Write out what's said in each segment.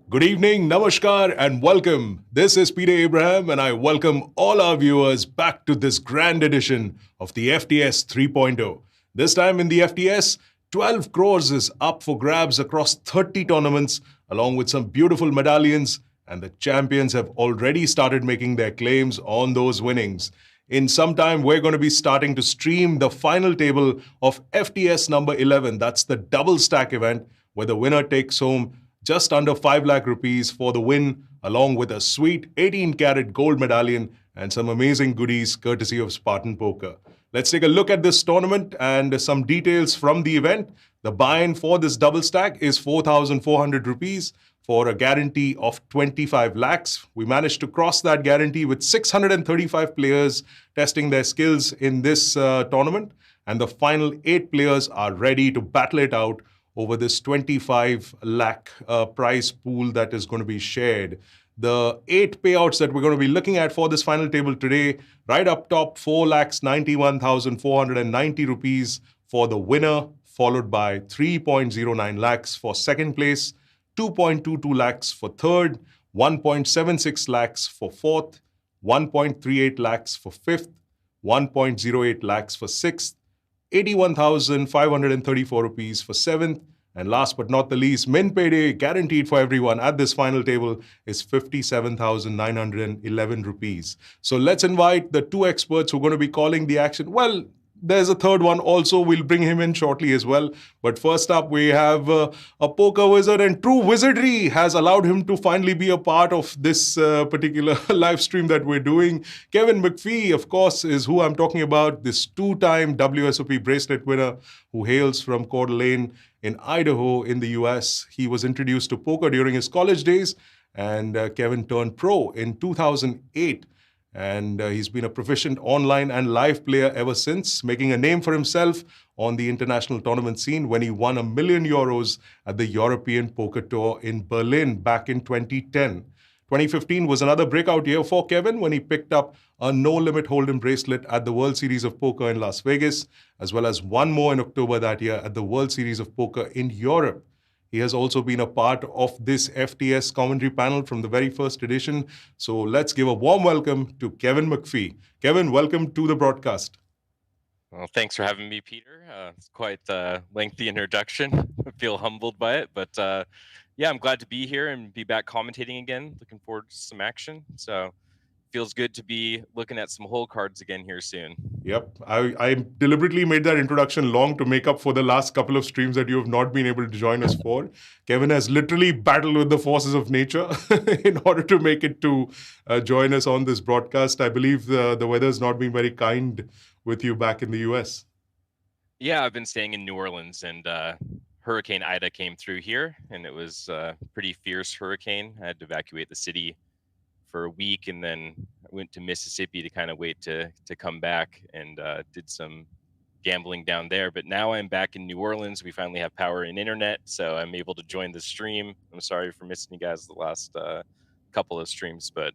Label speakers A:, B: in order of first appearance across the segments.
A: Good evening, namaskar, and welcome. This is Peter Abraham, and I welcome all our viewers back to this grand edition of the FTS 3.0. This time in the FTS, 12 crores is up for grabs across 30 tournaments, along with some beautiful medallions, and the champions have already started making their claims on those winnings. In some time, we're going to be starting to stream the final table of FTS number 11. That's the double stack event, where the winner takes home just under 5 lakh rupees for the win, along with a sweet 18-carat gold medallion and some amazing goodies courtesy of Spartan Poker. Let's take a look at this tournament and some details from the event. The buy-in for this double stack is 4,400 rupees for a guarantee of 25 lakhs. We managed to cross that guarantee with 635 players testing their skills in this tournament, and the final 8 players are ready to battle it out over this 25 lakh prize pool that is going to be shared. The 8 payouts that we're going to be looking at for this final table today, right up top, 4,91,490 rupees for the winner, followed by 3.09 lakhs for second place, 2.22 lakhs for third, 1.76 lakhs for fourth, 1.38 lakhs for fifth, 1.08 lakhs for sixth, 81,534 rupees for seventh, and last but not the least, min payday guaranteed for everyone at this final table is 57,911 rupees. So let's invite the 2 experts who are going to be calling the action. Well, there's a third one also. We'll bring him in shortly as well. But first up, we have a poker wizard, and true wizardry has allowed him to finally be a part of this particular live stream that we're doing. Kevin Mcphee, of course, is who I'm talking about, this 2-time WSOP bracelet winner who hails from Coeur d'Alene in Idaho in the US. He was introduced to poker during his college days, and Kevin turned pro in 2008. And he's been a proficient online and live player ever since, making a name for himself on the international tournament scene when he won €1 million at the European Poker Tour in Berlin back in 2010. 2015 was another breakout year for Kevin when he picked up a no-limit hold'em bracelet at the World Series of Poker in Las Vegas, as well as one more in October that year at the World Series of Poker in Europe. He has also been a part of this FTS commentary panel from the very first edition. So let's give a warm welcome to Kevin Mcphee. Kevin, welcome to the broadcast.
B: Well, thanks for having me, Peter. It's quite a lengthy introduction. I feel humbled by it, but yeah, I'm glad to be here and be back commentating again. Looking forward to some action. So feels good to be looking at some hole cards again here soon.
A: Yep. I deliberately made that introduction long to make up for the last couple of streams that you have not been able to join us for. Kevin has literally battled with the forces of nature in order to make it to join us on this broadcast. I believe the weather's not been very kind with you back in the US.
B: Yeah, I've been staying in New Orleans, and Hurricane Ida came through here, and it was a pretty fierce hurricane. I had to evacuate the city for a week, and then I went to Mississippi to kind of wait to come back, and did some gambling down there. But now I'm back in New Orleans. We finally have power and internet, so I'm able to join the stream. I'm sorry for missing you guys the last couple of streams, but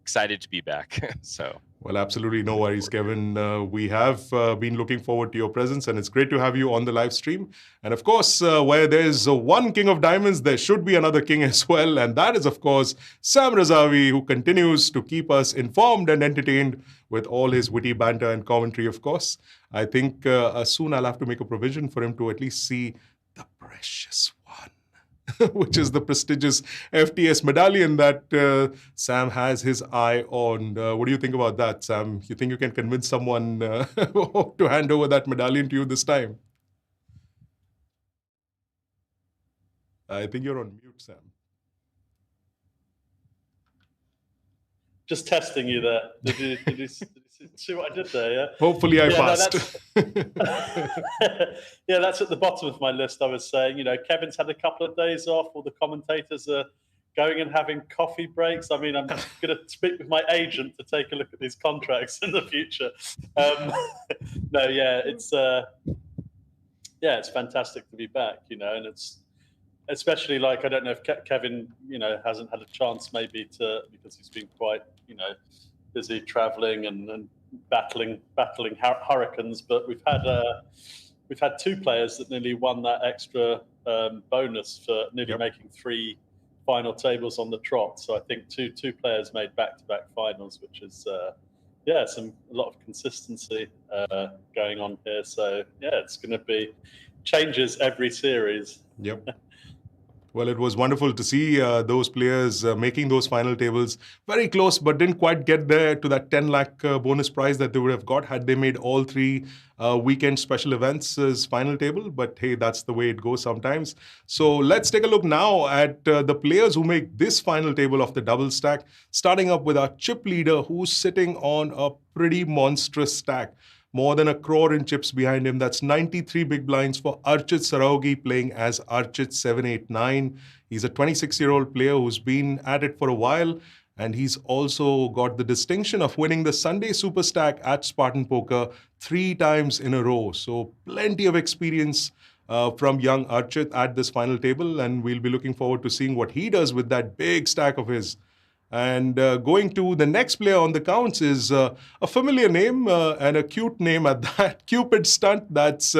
B: excited to be back. So.
A: Well, absolutely no worries, Kevin. We have been looking forward to your presence, and it's great to have you on the live stream. And of course, where there's one king of diamonds, there should be another king as well. And that is, of course, Sam Razavi, who continues to keep us informed and entertained with all his witty banter and commentary, of course. I think soon I'll have to make a provision for him to at least see the precious one. Which is the prestigious FTS medallion that Sam has his eye on. What do you think about that, Sam? You think you can convince someone to hand over that medallion to you this time? I think you're on mute, Sam.
C: Just testing you there. Did you see what I did there? Yeah.
A: Hopefully, I passed.
C: Yeah, that's at the bottom of my list. I was saying, Kevin's had a couple of days off. All the commentators are going and having coffee breaks. I mean, I'm going to speak with my agent to take a look at these contracts in the future. No, yeah, it's fantastic to be back. And it's. Especially I don't know if Kevin, hasn't had a chance maybe because he's been quite, busy traveling and battling hurricanes. But we've had 2 players that nearly won that extra bonus for nearly making 3 final tables on the trot. So I think two players made back-to-back finals, which is a lot of consistency going on here. So yeah, it's going to be changes every series.
A: Yep. Well, it was wonderful to see those players making those final tables very close, but didn't quite get there to that 10 lakh bonus prize that they would have got had they made all three weekend special events as final table. But hey, that's the way it goes sometimes. So let's take a look now at the players who make this final table of the double stack, starting up with our chip leader, who's sitting on a pretty monstrous stack. More than 1 crore in chips behind him. That's 93 big blinds for Archit Saraogi, playing as Archit 789. He's a 26-year-old player who's been at it for a while, and he's also got the distinction of winning the Sunday Super Stack at Spartan Poker 3 times in a row. So plenty of experience from young Archit at this final table, and we'll be looking forward to seeing what he does with that big stack of his. And going to the next player on the counts is a familiar name and a cute name at that. Cupid stunt. That's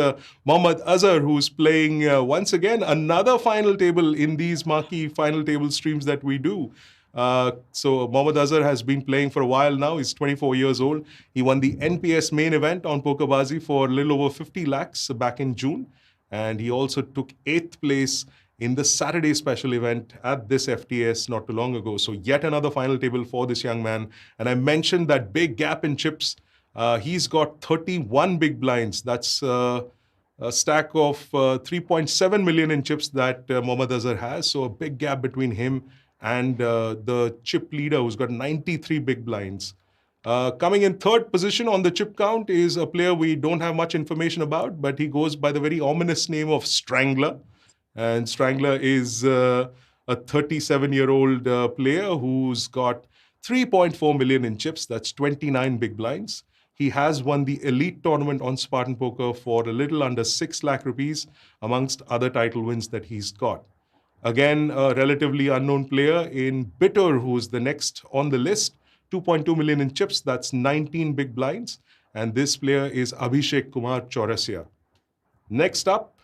A: Mohammad Azer, who's playing once again another final table in these marquee final table streams that we do. So Mohammad Azer has been playing for a while now. He's 24 years old. He won the NPS main event on Pokerbazi for a little over 50 lakhs back in June. And he also took 8th place in the Saturday special event at this FTS not too long ago. So yet another final table for this young man. And I mentioned that big gap in chips. He's got 31 big blinds. That's a stack of 3.7 million in chips that Mohammad Azer has. So a big gap between him and the chip leader, who's got 93 big blinds. Coming in 3rd position on the chip count is a player we don't have much information about, but he goes by the very ominous name of Strangler. And Strangler is a 37-year-old player who's got 3.4 million in chips. That's 29 big blinds. He has won the elite tournament on Spartan Poker for a little under 6 lakh rupees, amongst other title wins that he's got. Again, a relatively unknown player in Bitter, who's the next on the list. 2.2 million in chips. That's 19 big blinds. And this player is Abhishek Kumar Chaurasia. Next up,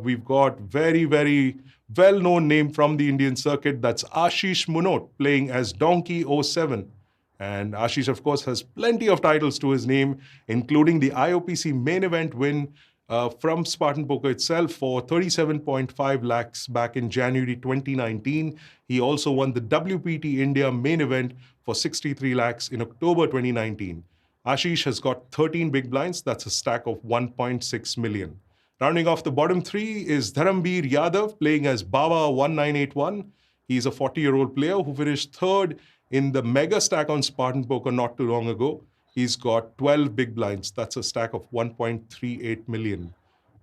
A: we've got very, very well-known name from the Indian circuit. That's Ashish Munot, playing as Donkey 07. And Ashish, of course, has plenty of titles to his name, including the IOPC main event win from Spartan Poker itself for 37.5 lakhs back in January 2019. He also won the WPT India main event for 63 lakhs in October 2019. Ashish has got 13 big blinds. That's a stack of 1.6 million. Rounding off the bottom 3 is Dharam Yadav, playing as Baba 1981. He's a 40-year-old player who finished 3rd in the mega stack on Spartan Poker not too long ago. He's got 12 big blinds. That's a stack of 1.38 million.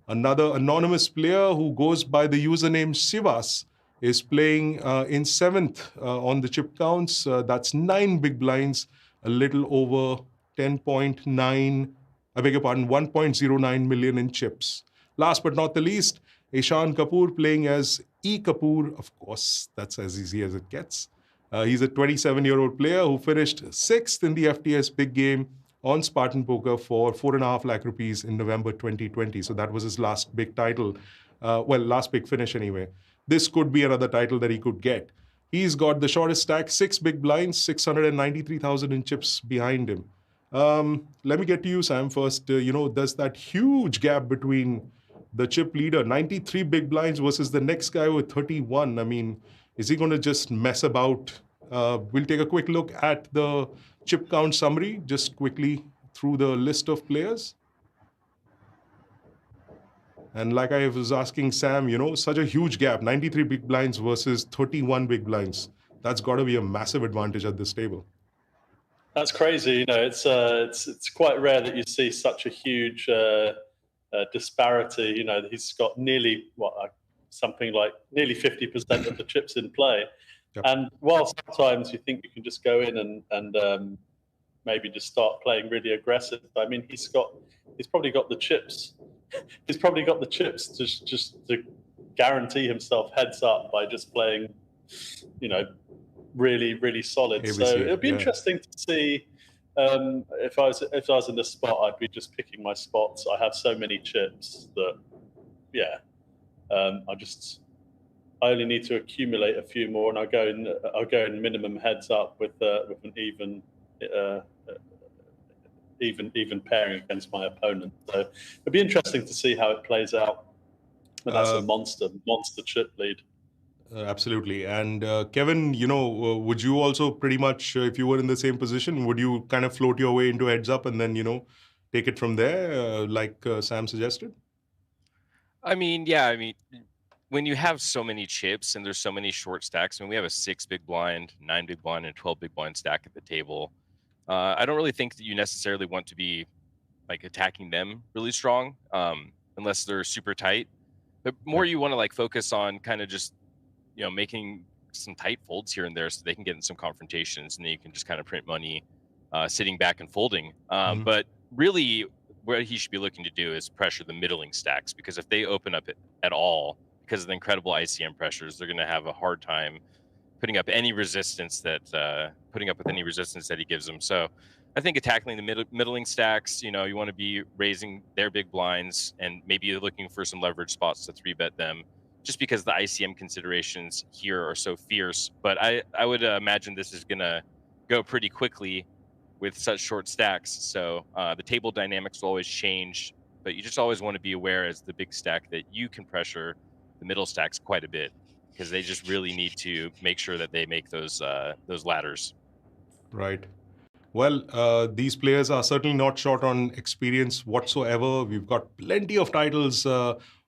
A: Another anonymous player who goes by the username Sivas is playing in 7th on the chip counts. That's 9 big blinds, a little over 1.09 million in chips. Last but not the least, Ishaan Kapoor, playing as E. Kapoor. Of course, that's as easy as it gets. He's a 27-year-old player who finished 6th in the FTS big game on Spartan Poker for 4.5 lakh rupees in November 2020. So that was his last big title. Last big finish anyway. This could be another title that he could get. He's got the shortest stack, 6 big blinds, 693,000 in chips behind him. Let me get to you, Sam, first. There's that huge gap between the chip leader, 93 big blinds versus the next guy with 31. I mean, is he going to just mess about? We'll take a quick look at the chip count summary, just quickly through the list of players. And like I was asking Sam, such a huge gap, 93 big blinds versus 31 big blinds. That's got to be a massive advantage at this table.
C: That's crazy. It's quite rare that you see such a huge disparity. He's got nearly something like nearly 50% of the chips in play.
A: Yep.
C: And while sometimes you think you can just go in and maybe just start playing really aggressive, I mean, he's probably got the chips. He's probably got the chips to guarantee himself heads up by just playing, really, really solid.
A: ABC,
C: so it'll be interesting to see. If I was in this spot, I'd be just picking my spots. I have so many chips that, I only need to accumulate a few more, and I'll go in minimum heads up with an even pairing against my opponent. So it'll be interesting to see how it plays out. But that's a monster chip lead.
A: Absolutely. And Kevin, would you also pretty much, if you were in the same position, would you kind of float your way into heads up and then, take it from there, like Sam suggested?
B: I mean, yeah, I mean, when you have so many chips and there's so many short stacks, I mean, we have a 6 big blind, 9 big blind, and 12 big blind stack at the table. I don't really think that you necessarily want to be like attacking them really strong, unless they're super tight. But more you want to like focus on kind of just, making some tight folds here and there so they can get in some confrontations, and then you can just kind of print money, sitting back and folding. But really, what he should be looking to do is pressure the middling stacks, because if they open up at all, because of the incredible ICM pressures, they're going to have a hard time putting up any resistance that he gives them. So I think attacking the middling stacks, you want to be raising their big blinds, and maybe you're looking for some leverage spots to 3-bet them, just because the ICM considerations here are so fierce. But I would imagine this is going to go pretty quickly with such short stacks. So the table dynamics will always change, but you just always want to be aware as the big stack that you can pressure the middle stacks quite a bit, because they just really need to make sure that they make those ladders.
A: Right. Well, these players are certainly not short on experience whatsoever. We've got plenty of titles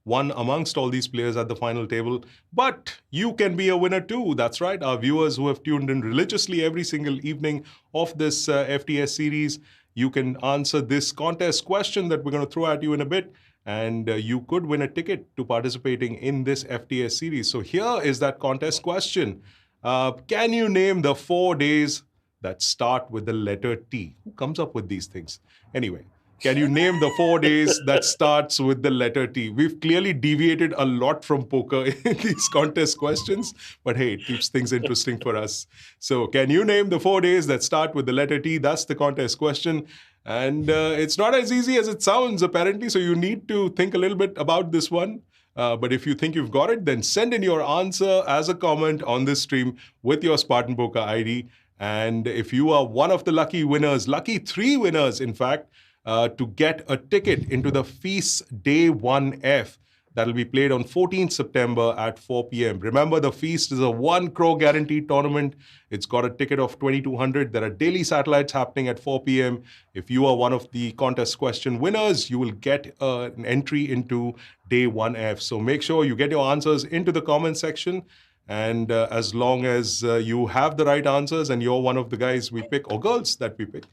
A: won amongst all these players at the final table. But you can be a winner too. That's right. Our viewers who have tuned in religiously every single evening of this FTS series, you can answer this contest question that we're going to throw at you in a bit. And you could win a ticket to participating in this FTS series. So here is that contest question. Can you name the 4 days that start with the letter T? Who comes up with these things? Anyway, can you name the 4 days that starts with the letter T? We've clearly deviated a lot from poker in these contest questions, but hey, it keeps things interesting for us. So can you name the 4 days that start with the letter T? That's the contest question. And it's not as easy as it sounds, apparently, so you need to think a little bit about this one. But if you think you've got it, then send in your answer as a comment on this stream with your Spartan Poker ID. And if you are one of the lucky winners, lucky 3 winners, in fact, to get a ticket into the Feast Day 1F, that'll be played on 14th September at 4 p.m. Remember, the Feast is a 1 crore guaranteed tournament. It's got a ticket of 2,200. There are daily satellites happening at 4 p.m. If you are one of the contest question winners, you will get an entry into Day 1F. So make sure you get your answers into the comment section. And as long as you have the right answers and you're one of the guys we pick, or girls that we pick,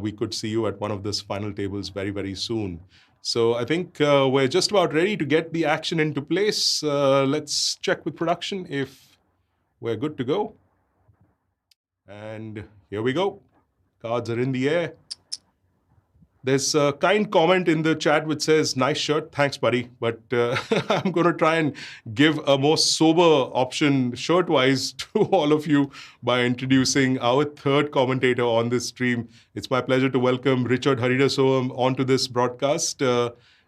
A: we could see you at one of those final tables very, very soon. So I think we're just about ready to get the action into place. Let's check with production if we're good to go. And here we go. Cards are in the air. There's a kind comment in the chat which says, nice shirt, thanks buddy. But I'm going to try and give a more sober option shirt-wise to all of you by introducing our third commentator on this stream. It's my pleasure to welcome Richard Haridasoam onto this broadcast.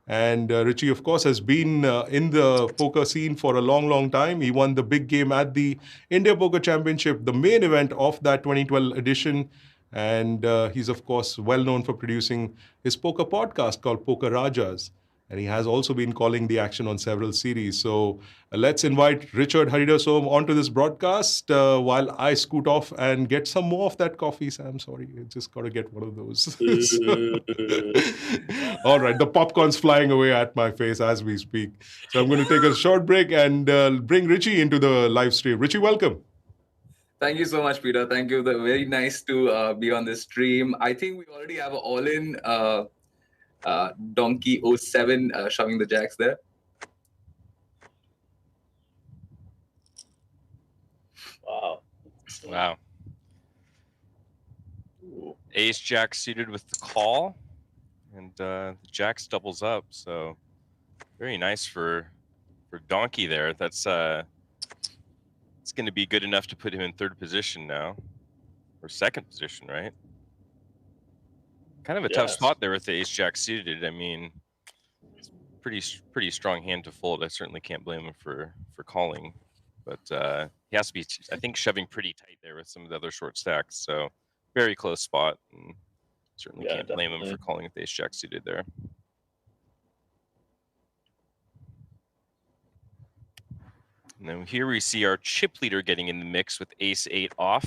A: And Richie, of course, has been in the poker scene for a long, long time. He won the big game at the India Poker Championship, the main event of that 2012 edition. And he's, of course, well known for producing his poker podcast called Poker Rajas. And he has also been calling the action on several series. So let's invite Richard Haridasoam onto this broadcast while I scoot off and get some more of that coffee. Sam, sorry, I just got to get one of those. All right, the popcorn's flying away at my face as we speak. So I'm going to take a short break and bring Richie into the live stream. Richie, welcome.
D: Thank you so much, Peter. Thank you. Very nice to be on this stream. I think we already have an all-in Donkey 07 shoving the jacks there.
B: Wow. Ace Jack suited with the call, and the Jacks doubles up. So very nice for Donkey there. That's it's going to be good enough to put him in 3rd position now, or 2nd position, right? Kind of a tough spot there with the Ace Jack suited. I mean, it's pretty strong hand to fold. I certainly can't blame him for calling. But he has to be, I think, shoving pretty tight there with some of the other short stacks. So very close spot, and certainly can't blame him for calling with ace-jack suited there. And then here we see our chip leader getting in the mix with ace-8 off.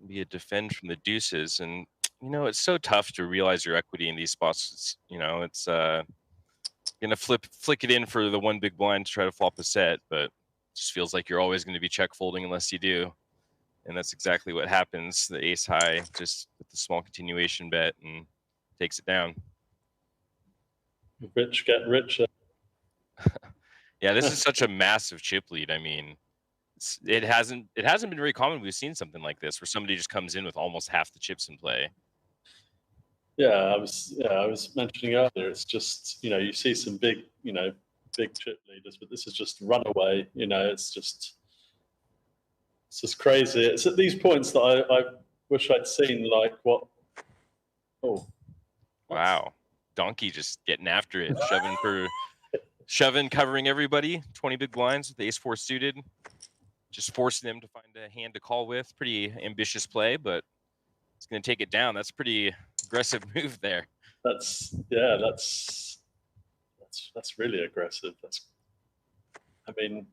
B: Be a defend from the deuces, and you know, it's so tough to realize your equity in these spots. It's, you know, it's gonna flick it in for the one big blind to try to flop a set, but it just feels like you're always going to be check folding unless you do, and that's exactly what happens. The ace high just with the small continuation bet and takes it down.
C: Rich get richer.
B: Yeah, this is such a massive chip lead. I mean, it hasn't been very common. We've seen something like this where somebody just comes in with almost half the chips in play.
C: Yeah, I was mentioning earlier. It's just, you know, you see some big chip leaders, but this is just runaway. You know, it's just crazy. It's at these points that I wish I'd seen, like, what. Oh,
B: wow! Donkey just getting after it, shoving, covering everybody. 20 big blinds with the ace-4 suited. Just forcing them to find a hand to call with. Pretty ambitious play, but it's going to take it down. That's a pretty aggressive move there.
C: That's really aggressive. I
B: think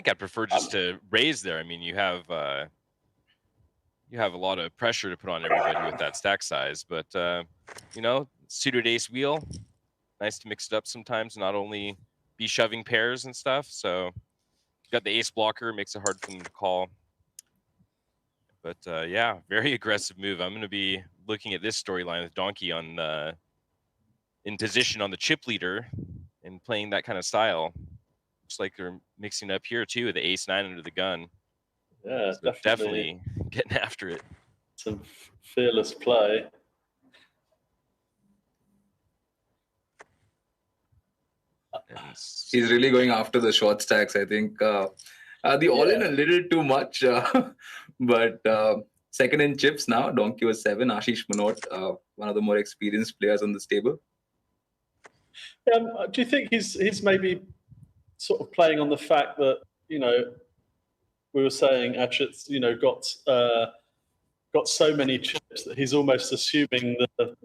B: I'd prefer just to raise there. I mean, you have a lot of pressure to put on everybody with that stack size, but you know, suited ace wheel, nice to mix it up sometimes, not only be shoving pairs and stuff. So you got the ace blocker, makes it hard for them to call. But yeah, very aggressive move. I'm going to be looking at this storyline with Donkey on in position on the chip leader and playing that kind of style. Looks like they're mixing up here too with the ace-9 under the gun.
C: Yeah,
B: so definitely getting after it.
C: Some fearless play.
D: He's really going after the short stacks. I think the all-in a little too much, but second in chips now. Donkey was 7. Ashish Manot, one of the more experienced players on this table.
C: Do you think he's maybe sort of playing on the fact that, you know, we were saying Archit's, you know, got so many chips that he's almost assuming the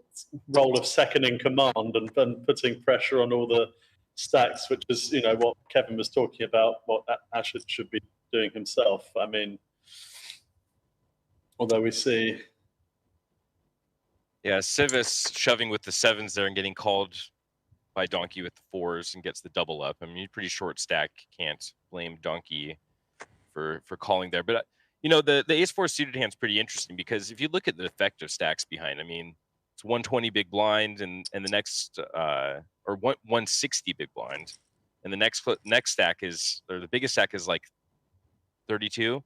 C: role of second in command and putting pressure on all the stacks, which is, you know, what Kevin was talking about, what Archit should be doing himself. I mean, although we see,
B: yeah, Civis shoving with the 7s there and getting called by Donkey with the 4s and gets the double up. I mean, pretty short stack. Can't blame Donkey for calling there. But you know, the ace-4 suited hand's pretty interesting because if you look at the effective stacks behind, I mean, it's 120 big blind and the next or 160 big blind, and the next stack is, or the biggest stack is like 32,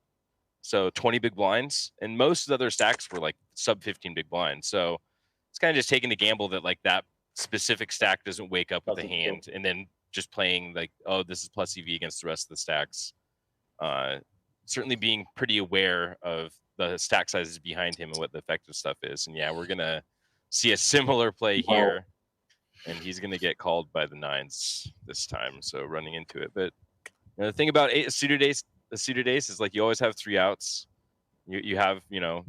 B: so 20 big blinds, and most of the other stacks were like sub 15 big blinds. So it's kind of just taking the gamble that like that specific stack doesn't wake up with a hand, and then just playing like, oh, this is plus EV against the rest of the stacks. Certainly being pretty aware of the stack sizes behind him and what the effective stuff is. And yeah, we're gonna see a similar play here, and he's gonna get called by the 9s this time. So running into it, but you know, the thing about the suited ace is like you always have 3 outs. You have, you know,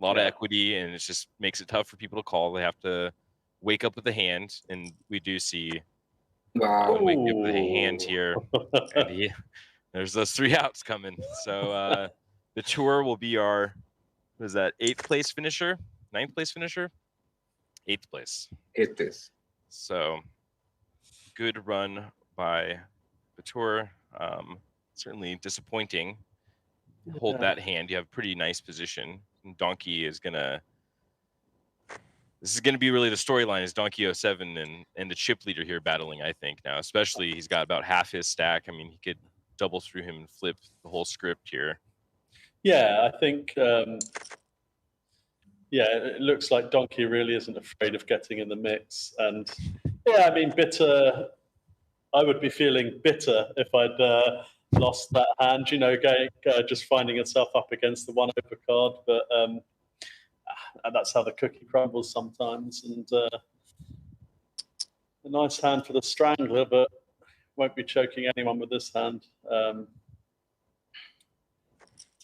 B: a lot of equity, and it just makes it tough for people to call. They have to wake up with a hand, and we do see wake up with a hand here, and there's those 3 outs coming. So the tour will be our, what is that, 8th place finisher, 9th place finisher, 8th place.
D: 8th place.
B: So good run by the tour. Certainly disappointing. Hold that hand. You have pretty nice position. And Donkey is gonna. This is gonna be really the storyline. Is Donkey 07 and the chip leader here battling? I think now, especially he's got about half his stack. I mean, he could double through him and flip the whole script here.
C: Yeah, I think. Yeah, it looks like Donkey really isn't afraid of getting in the mix, and yeah, I mean, bitter. I would be feeling bitter if I'd lost that hand, you know, just finding itself up against the 1 overcard. But that's how the cookie crumbles sometimes. And A nice hand for the strangler, but won't be choking anyone with this hand.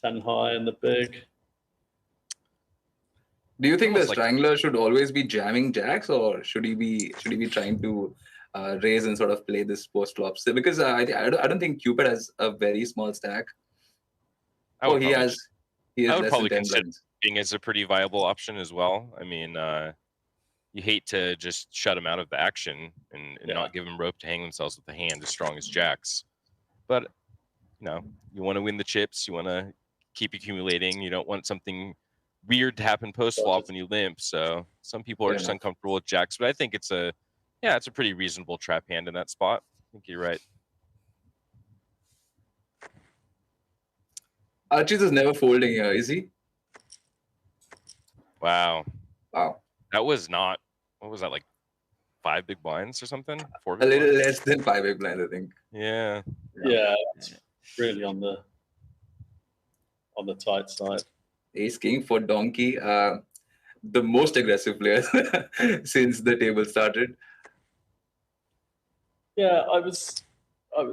C: 10 high in the big.
D: Do you think the
B: Almost like-
D: strangler should always be jamming jacks, or should he be trying to raise and sort of play this post flop? So, because I don't think Cupid has a very small stack.
B: I would
D: He
B: probably
D: has less
B: probably
D: than 10
B: consider
D: blinds.
B: being as a pretty viable option as well. I mean, you hate to just shut them out of the action and not give them rope to hang themselves with a hand as strong as jacks. But you know, you want to win the chips. You want to keep accumulating. You don't want something weird to happen post flop when you limp. So some people are just uncomfortable with jacks, but I think it's a pretty reasonable trap hand in that spot. I think you're right.
D: Archit is never folding here, is he?
B: Wow.
D: Wow.
B: That was not, what was that, like 5 big blinds or something? 4
D: A
B: big
D: little
B: blinds?
D: less than 5 big blinds, I think.
B: Yeah.
C: Yeah, it's really on the tight side.
D: Ace King for Donkey, the most aggressive player since the table started.
C: Yeah, oh,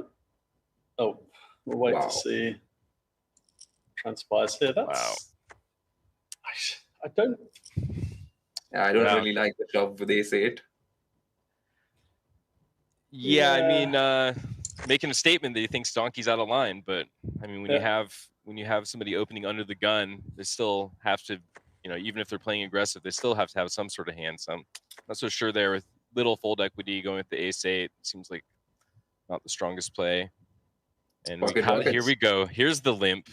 C: we'll wait
D: Wow.
C: to see transpires here. That's
B: Wow.
C: I don't.
D: Yeah, I don't
B: Yeah.
D: really like the shove with Ace 8.
B: Yeah, I
C: Yeah.
B: mean, making a statement that he thinks Donkey's out of line, but I mean, when you have somebody opening under the gun, they still have to, you know, even if they're playing aggressive, they still have to have some sort of hand. So I'm not so sure there with little fold equity going with the Ace 8. Seems like not the strongest play. And here we go. Here's the limp.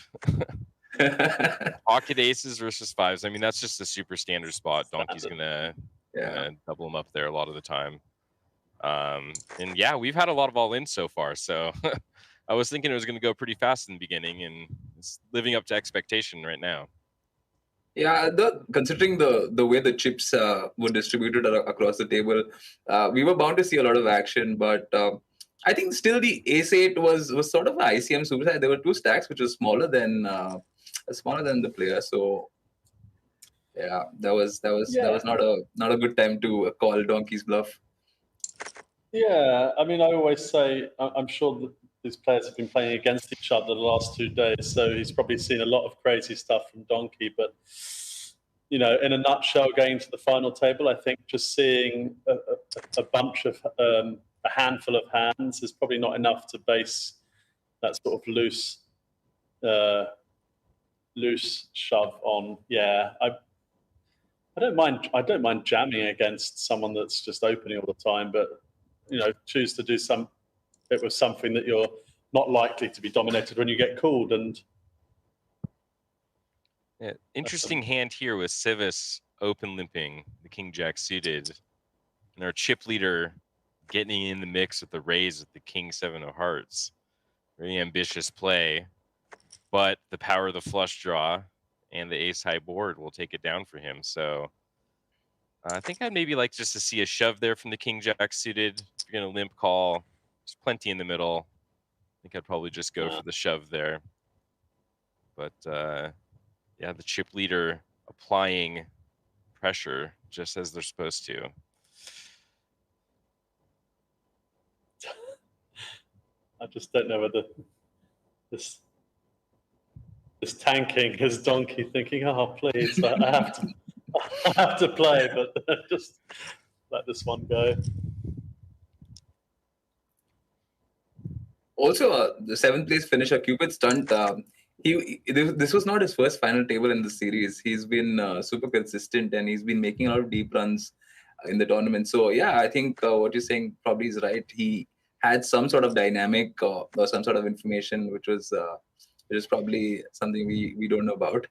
B: Pocket aces versus 5s. I mean, that's just a super standard spot. Donkey's gonna double them up there a lot of the time. And yeah, we've had a lot of all in so far. So I was thinking it was going to go pretty fast in the beginning, and it's living up to expectation right now.
D: Yeah, considering the way the chips were distributed across the table, we were bound to see a lot of action. But I think still the Ace 8 was sort of an ICM superside. There were 2 stacks which was smaller than the player. So yeah, that was not a good time to call Donkey's bluff.
C: Yeah, I mean, I always say I'm sure that these players have been playing against each other the last 2 days, so he's probably seen a lot of crazy stuff from Donkey. But you know, in a nutshell, going to the final table, I think just seeing a bunch of a handful of hands is probably not enough to base that sort of loose shove on. Yeah, I don't mind jamming against someone that's just opening all the time, but you know, choose to do it with something that you're not likely to be dominated when you get called. And
B: yeah, interesting hand here with Civis open limping the King Jack suited, and our chip leader getting in the mix with the raise with the King 7 of Hearts. Very ambitious play, but the power of the flush draw and the ace high board will take it down for him. So I think I'd maybe like just to see a shove there from the King Jack suited. If you're going to limp call, there's plenty in the middle. I think I'd probably just go for the shove there. But yeah, the chip leader applying pressure just as they're supposed to.
C: I just don't know whether this tanking is Donkey thinking, oh, please, I have to play, but just let this one go.
D: Also, the 7th place finisher, Cupid Stunt, this was not his first final table in the series. He's been super consistent, and he's been making a lot of deep runs in the tournament. So yeah, I think what you're saying probably is right. He had some sort of dynamic or some sort of information, which was probably something we don't know about,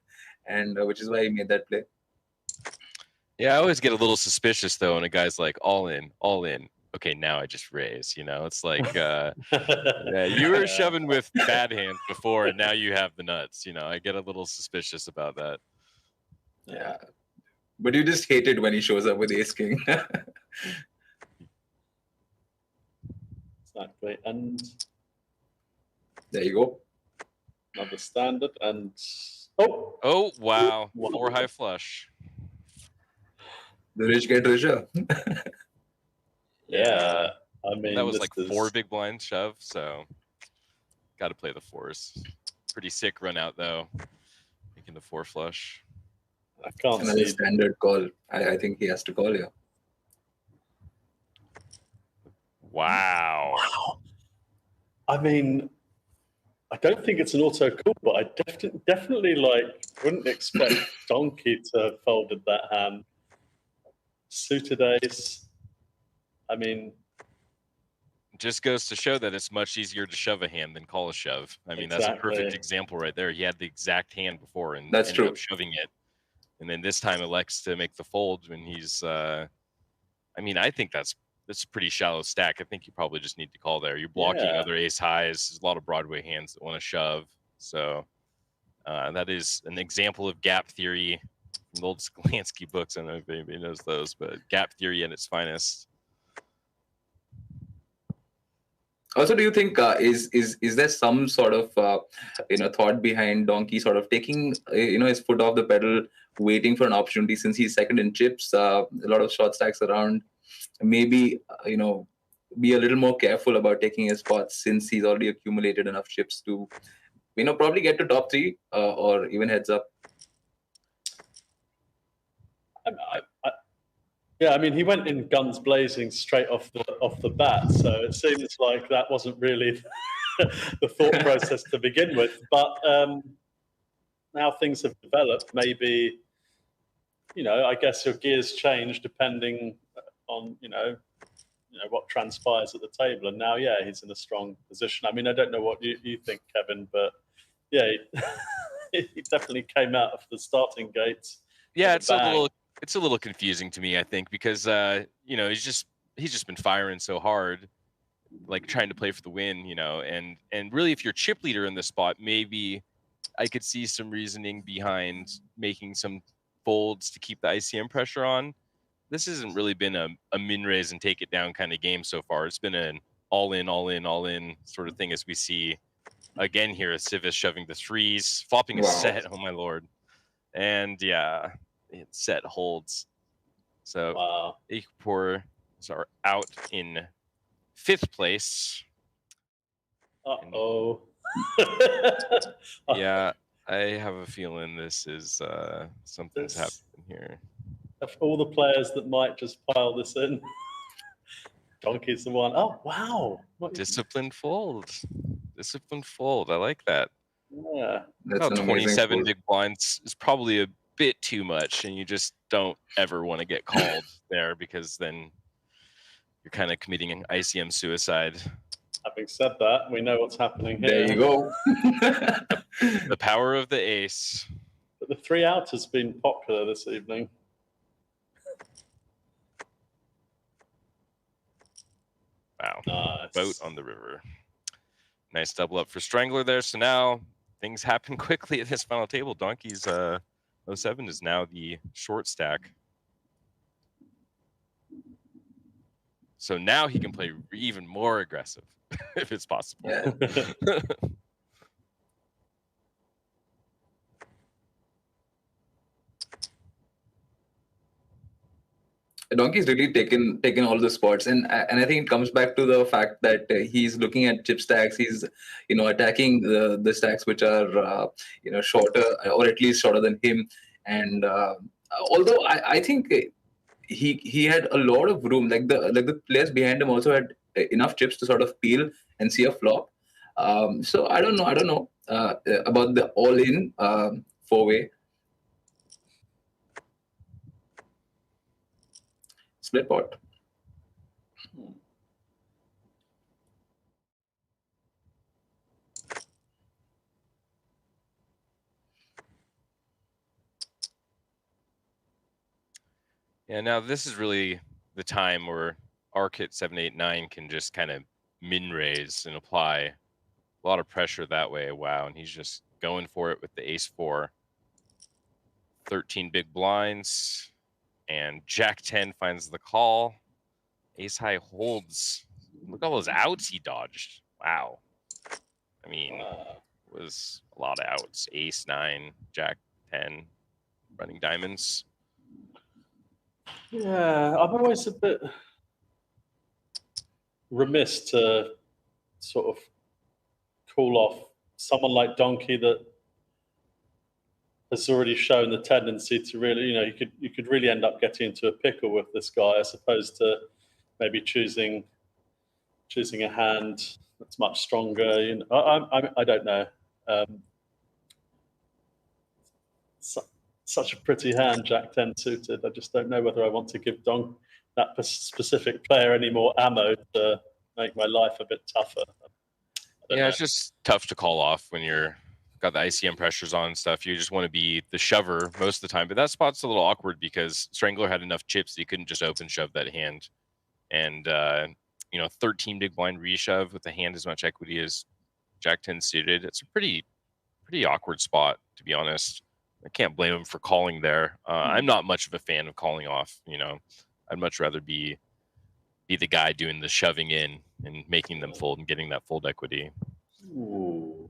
D: and which is why he made that play.
B: Yeah, I always get a little suspicious though when a guy's like all in. Okay, now I just raise. You know, it's like yeah, you were shoving with bad hands before, and now you have the nuts. You know, I get a little suspicious about that.
D: Yeah, but you just hate it when he shows up with Ace King.
C: Exactly, and
D: there you go.
C: Another standard, and
B: oh wow, 4 high flush.
D: The rich get richer.
C: Yeah, I mean,
B: that was
C: this
B: like
C: is
B: 4 big blind shove, so got to play the 4s. Pretty sick run out though, making the 4 flush.
C: I can't
D: Another
C: see.
D: standard call. I think he has to call here.
B: Wow.
C: Wow. I mean, I don't think it's an auto call, but I definitely like wouldn't expect Donkey to have folded that hand. Suited ace. I mean,
B: Just goes to show that it's much easier to shove a hand than call a shove. I mean, that's a perfect
C: Exactly.
B: example right there. He had the exact hand before and
D: That's
B: ended
D: true.
B: up shoving it. And then this time elects to make the fold when he's I mean, I think that's a pretty shallow stack. I think you probably just need to call there. You're blocking
C: Yeah.
B: other ace highs. There's a lot of Broadway hands that want to shove. So that is an example of gap theory from the old Skolansky books. I don't know if anybody knows those, but gap theory at its finest.
D: Also, do you think is there some sort of thought behind Donkey sort of taking his foot off the pedal, waiting for an opportunity since he's second in chips, a lot of short stacks around, maybe be a little more careful about taking his spots since he's already accumulated enough chips to probably get to top 3 or even heads up.
C: Yeah, I mean, he went in guns blazing straight off the bat, so it seems like that wasn't really the thought process to begin with. But now things have developed. Maybe, I guess your gears change depending on what transpires at the table. And now, yeah, he's in a strong position. I mean, I don't know what you think, Kevin, but yeah, he definitely came out of the starting gates.
B: Yeah, it's a little confusing to me, I think, because he's just been firing so hard, like trying to play for the win, and really if you're chip leader in this spot, maybe I could see some reasoning behind making some folds to keep the ICM pressure on. This hasn't really been a min raise and take it down kind of game so far. It's been an all in sort of thing, as we see again here as Civis shoving the 3s, flopping a set. Oh my lord. And yeah, set holds. So
C: wow.
B: Kapoor are out in 5th place.
C: Uh-oh.
B: Yeah, I have a feeling this is something's happening here.
C: Of all the players that might just pile this in, Donkey's the one. Oh, wow.
B: Disciplined fold. Disciplined fold. I like that.
C: Yeah.
D: That's
B: about 27 big blinds is probably a bit too much, and you just don't ever want to get called there because then you're kind of committing an ICM suicide.
C: Having said that, we know what's happening here.
D: There you go.
B: The power of the ace.
C: But the 3 out has been popular this evening.
B: Wow.
C: Nice.
B: Boat on the river. Nice double up for Strangler there. So now things happen quickly at this final table. Donkey's 07 is now the short stack. So now he can play even more aggressive if it's possible.
D: Yeah. Donkey's really taken all the spots, and I think it comes back to the fact that he's looking at chip stacks. He's attacking the stacks which are shorter, or at least shorter than him. And although I think he had a lot of room, like the players behind him also had enough chips to sort of peel and see a flop. So I don't know about the all-in 4-way. Split pot.
B: Yeah, now this is really the time where Archit 789 can just kind of min raise and apply a lot of pressure that way. Wow, and he's just going for it with the ace 4. 13 big blinds. And Jack 10 finds the call. Ace high holds. Look at all those outs he dodged. Wow. I mean, it was a lot of outs. Ace 9, Jack 10, running diamonds.
C: Yeah, I'm always a bit remiss to sort of call off someone like Donkey that has already shown the tendency to really, you could really end up getting into a pickle with this guy, as opposed to maybe choosing a hand that's much stronger. I don't know. Such a pretty hand, Jack 10 suited. I just don't know whether I want to give that specific player any more ammo to make my life a bit tougher.
B: Yeah, it's just tough to call off when you're got the ICM pressures on and stuff. You just want to be the shover most of the time. But that spot's a little awkward because Strangler had enough chips that he couldn't just open shove that hand. And 13 big blind reshove with a hand as much equity as Jack 10 suited. It's a pretty awkward spot, to be honest. I can't blame him for calling there. I'm not much of a fan of calling off. I'd much rather be the guy doing the shoving in and making them fold and getting that fold equity.
C: Ooh.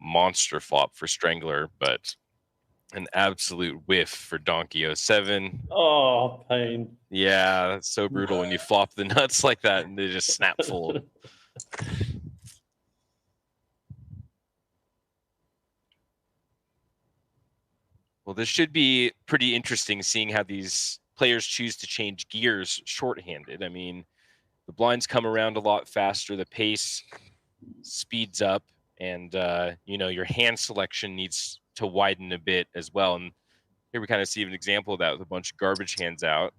B: Monster flop for Strangler, but an absolute whiff for Donkey 07.
C: Oh, pain.
B: Yeah, that's so brutal when you flop the nuts like that and they just snap fold. Well, this should be pretty interesting seeing how these players choose to change gears shorthanded. I mean, the blinds come around a lot faster, the pace speeds up, and your hand selection needs to widen a bit as well. And here we kind of see an example of that with a bunch of garbage hands out.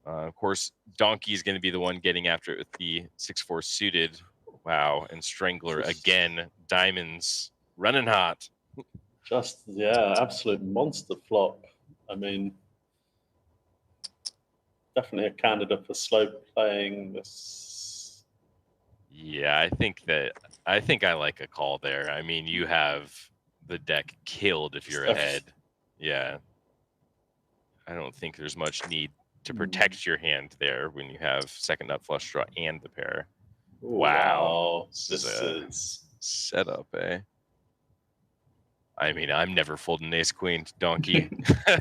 B: Of course, Donkey is going to be the one getting after it with the 6-4 suited. Wow, and Strangler again, diamonds running hot.
C: Absolute monster flop. I mean, definitely a candidate for slow playing this.
B: Yeah, I think I like a call there. I mean, you have the deck killed if you're ahead. Yeah. I don't think there's much need to protect your hand there when you have second nut flush draw and the pair. Wow.
C: This is
B: setup, eh? I mean, I'm never folding ace queen to Donkey.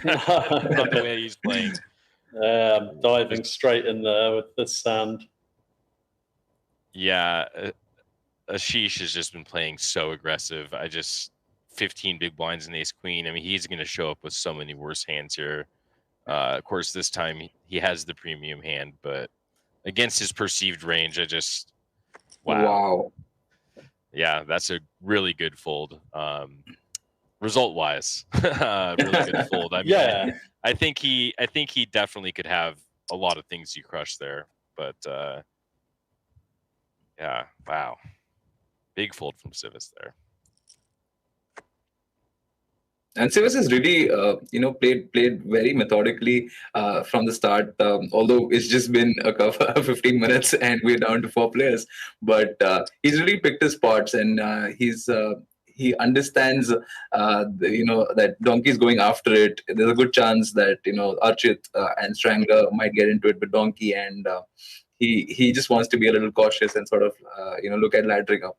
B: Not the way he's playing.
C: I'm diving straight in there with this hand.
B: Yeah, Ashish has just been playing so aggressive. 15 big blinds and ace queen. I mean, he's going to show up with so many worse hands here. Of course, this time he has the premium hand, but against his perceived range, wow. Yeah, that's a really good fold. Result-wise, really good fold. I mean,
C: yeah.
B: I think he definitely could have a lot of things you crush there, but yeah, wow, big fold from Civis there.
D: And Civis has really, played very methodically from the start. Although it's just been 15 minutes and we're down to 4 players, but he's really picked his spots, and he understands, that Donkey's going after it. There's a good chance that Archit and Strangler might get into it with Donkey, and he just wants to be a little cautious and sort of look at laddering up.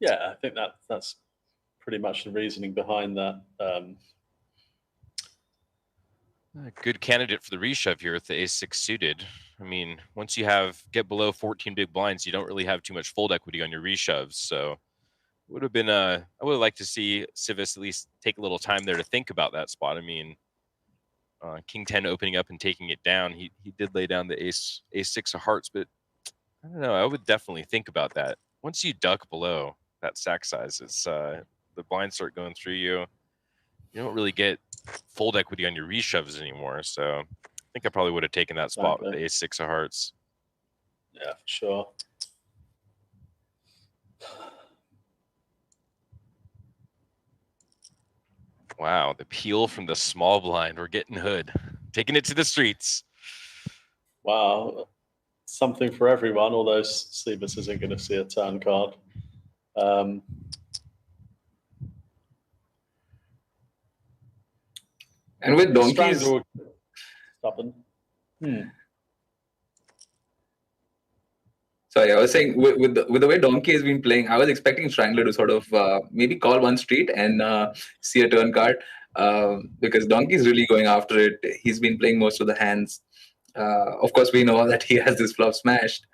C: Yeah, I think that's pretty much the reasoning behind that.
B: A good candidate for the reshove here with the ace-6 suited. I mean, once you get below 14 big blinds, you don't really have too much fold equity on your reshoves. So I would have liked to see Civis at least take a little time there to think about that spot. I mean, King 10 opening up and taking it down. He did lay down the ace-6 of hearts, but I don't know. I would definitely think about that. Once you duck below that stack size, it's the blinds start going through you. You don't really get fold equity on your reshoves anymore. So I think I probably would have taken that spot with the ace-6 of hearts.
C: Yeah, for sure.
B: Wow, the peel from the small blind. We're getting hood, taking it to the streets.
C: Wow, something for everyone. Although Civis isn't going to see a turn card.
D: And with Donkey's
C: stubborn.
D: Sorry, I was saying with the way Donkey has been playing, I was expecting Strangler to sort of maybe call one street and see a turn card, because Donkey's really going after it. He's been playing most of the hands. Of course, we know that he has this flop smashed.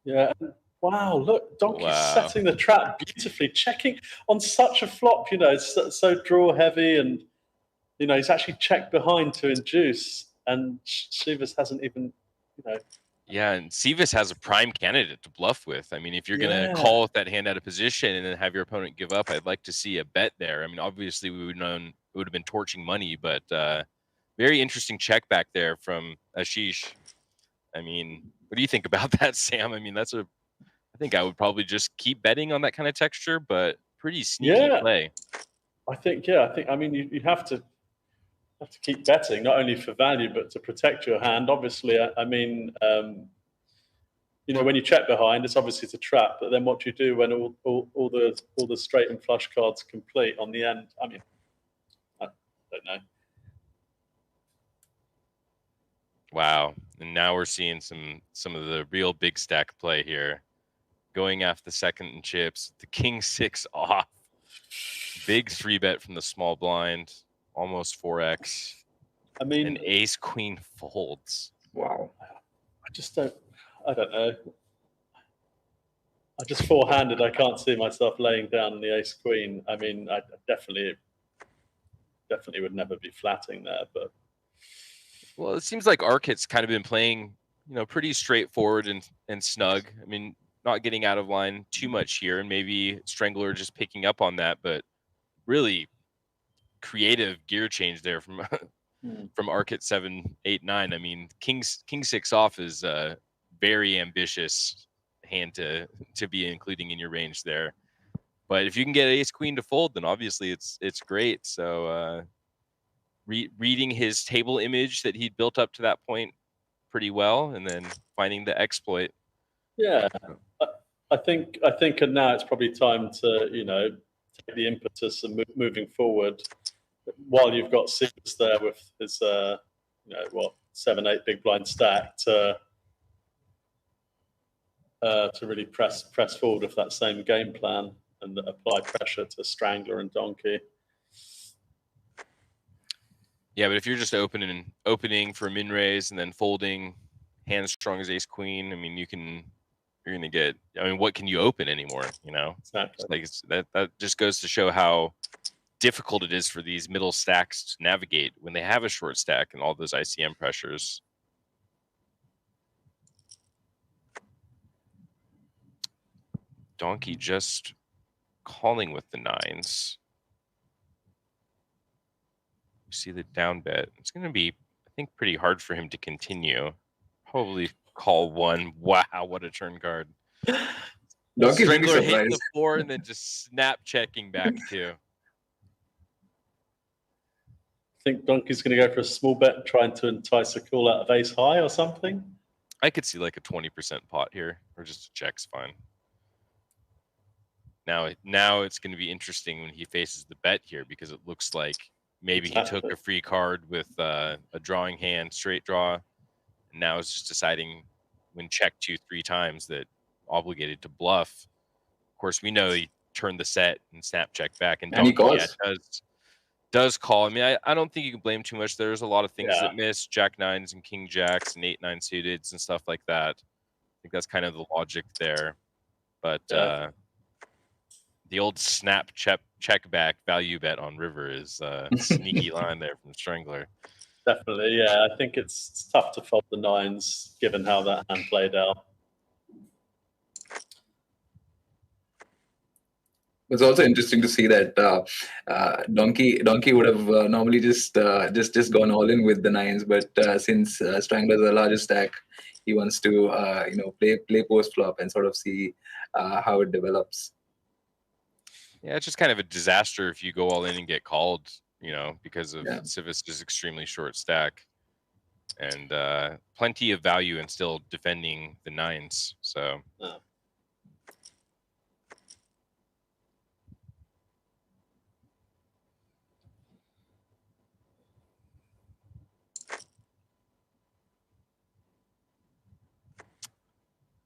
C: Yeah. Wow, look, Donkey's
B: Wow.
C: setting the trap beautifully, checking on such a flop, you know, so draw heavy, and, you know, he's actually checked behind to induce, and Chivas hasn't even, you know.
B: Yeah, and Sivas has a prime candidate to bluff with. I mean, if you're going to
C: Yeah.
B: call with that hand out of position and then have your opponent give up, I'd like to see a bet there. I mean, obviously we would known it would have been torching money, but very interesting check back there from Ashish. I mean, what do you think about that, Sam? I mean, I think I would probably just keep betting on that kind of texture, but pretty sneaky play.
C: I mean, you have to keep betting, not only for value but to protect your hand. Obviously, I mean, you know, when you check behind, it's obviously a trap. But then what do you do when all the straight and flush cards complete on the end? I mean, I don't know.
B: Wow, and now we're seeing some of the real big stack play here. Going after the second and chips, the king 6 off. Big 3-bet from the small blind, almost 4x.
C: I mean,
B: and ace queen folds.
D: Wow.
C: I don't know. I just four-handed. I can't see myself laying down the ace queen. I mean, I definitely would never be flatting there, but.
B: Well, it seems like Archit's kind of been playing, you know, pretty straightforward and snug. I mean, not getting out of line too much here, and maybe Strangler just picking up on that, but really creative gear change there from from Archit 7, 8, 9. I mean, king 6 off is a very ambitious hand to be including in your range there. But if you can get ace queen to fold, then obviously it's great. So reading his table image that he'd built up to that point pretty well, and then finding the exploit.
C: Yeah, I think now it's probably time to, you know, take the impetus and moving forward. While you've got Sivas there with his, you know, what, 7, 8 big blind stack to really press forward with that same game plan and apply pressure to Strangler and Donkey.
B: Yeah, but if you're just opening for a min raise and then folding hand strong as ace queen, I mean, you're gonna get. I mean, what can you open anymore? You know,
C: Exactly.
B: That just goes to show how difficult it is for these middle stacks to navigate when they have a short stack and all those ICM pressures. Donkey just calling with the 9s. You see the down bet. It's going to be, I think, pretty hard for him to continue. Probably call 1. Wow, what a turn card.
D: Donkey's really
B: Strangler hitting
D: surprised.
B: the 4 and then just snap checking back too.
C: I think Donkey's going to go for a small bet, trying to entice a call out of ace high or something.
B: I could see like a 20% pot here, or just a check's fine. Now it's going to be interesting when he faces the bet here, because it looks like maybe he took a free card with a drawing hand, straight draw, and now is just deciding when checked 2-3 times that obligated to bluff. Of course, we know he turned the set and snap check back, and
D: he calls.
B: Yeah, does call. I mean, I don't think you can blame too much. There's a lot of things that miss, jack 9s and king jacks and 8-9 suiteds and stuff like that. I think that's kind of the logic there. But the old snap check back value bet on river is a sneaky line there from Strangler.
C: Definitely, yeah. I think it's tough to fold the 9s given how that hand played out.
D: It's also interesting to see that Donkey would have normally just gone all in with the 9s, but since Strangler's the largest stack, he wants to you know, play post flop and sort of see how it develops.
B: Yeah, it's just kind of a disaster if you go all in and get called, you know, because of Sivas' extremely short stack, and plenty of value in still defending the 9s. So.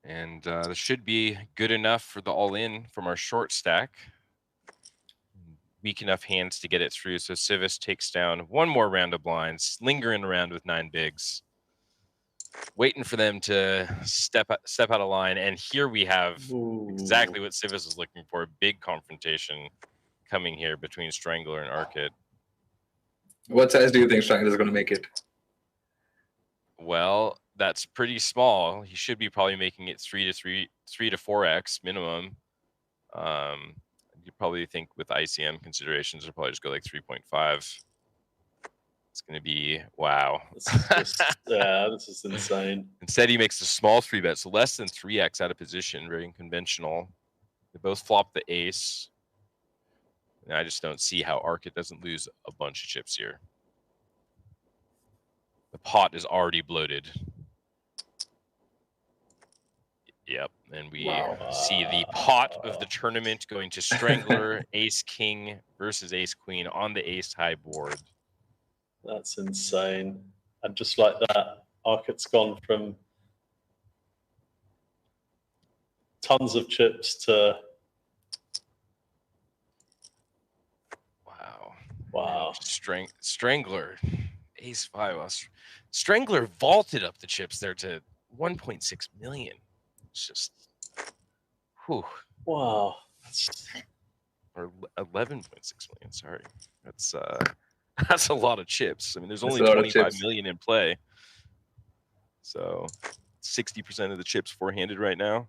B: And this should be good enough for the all-in from our short stack. weak enough hands to get it through. So Civis takes down one more round of blinds, lingering around with 9 bigs, waiting for them to step out of line. And here we have exactly what Civis is looking for: big confrontation coming here between Strangler and Archit.
D: What size do you think Strangler is going to make it?
B: Well, that's pretty small. He should be probably making it 3 to 4x minimum. You probably think with ICM considerations, they'll probably just go like 3.5. It's going to be, wow.
C: This is insane.
B: Instead, he makes a small 3-bet, so less than 3x out of position, very unconventional. They both flop the ace. And I just don't see how Archit doesn't lose a bunch of chips here. The pot is already bloated. Yep, and we see the pot of the tournament going to Strangler, Ace King versus Ace Queen on the Ace High board.
C: That's insane. And just like that, Archit's gone from tons of chips to wow.
B: Strangler, Ace 5. Strangler vaulted up the chips there to 1.6 million. It's just, whew.
C: Wow.
B: Or 11.6 million. Sorry, that's a lot of chips. I mean, there's only 25 million in play, so 60% of the chips four-handed right now.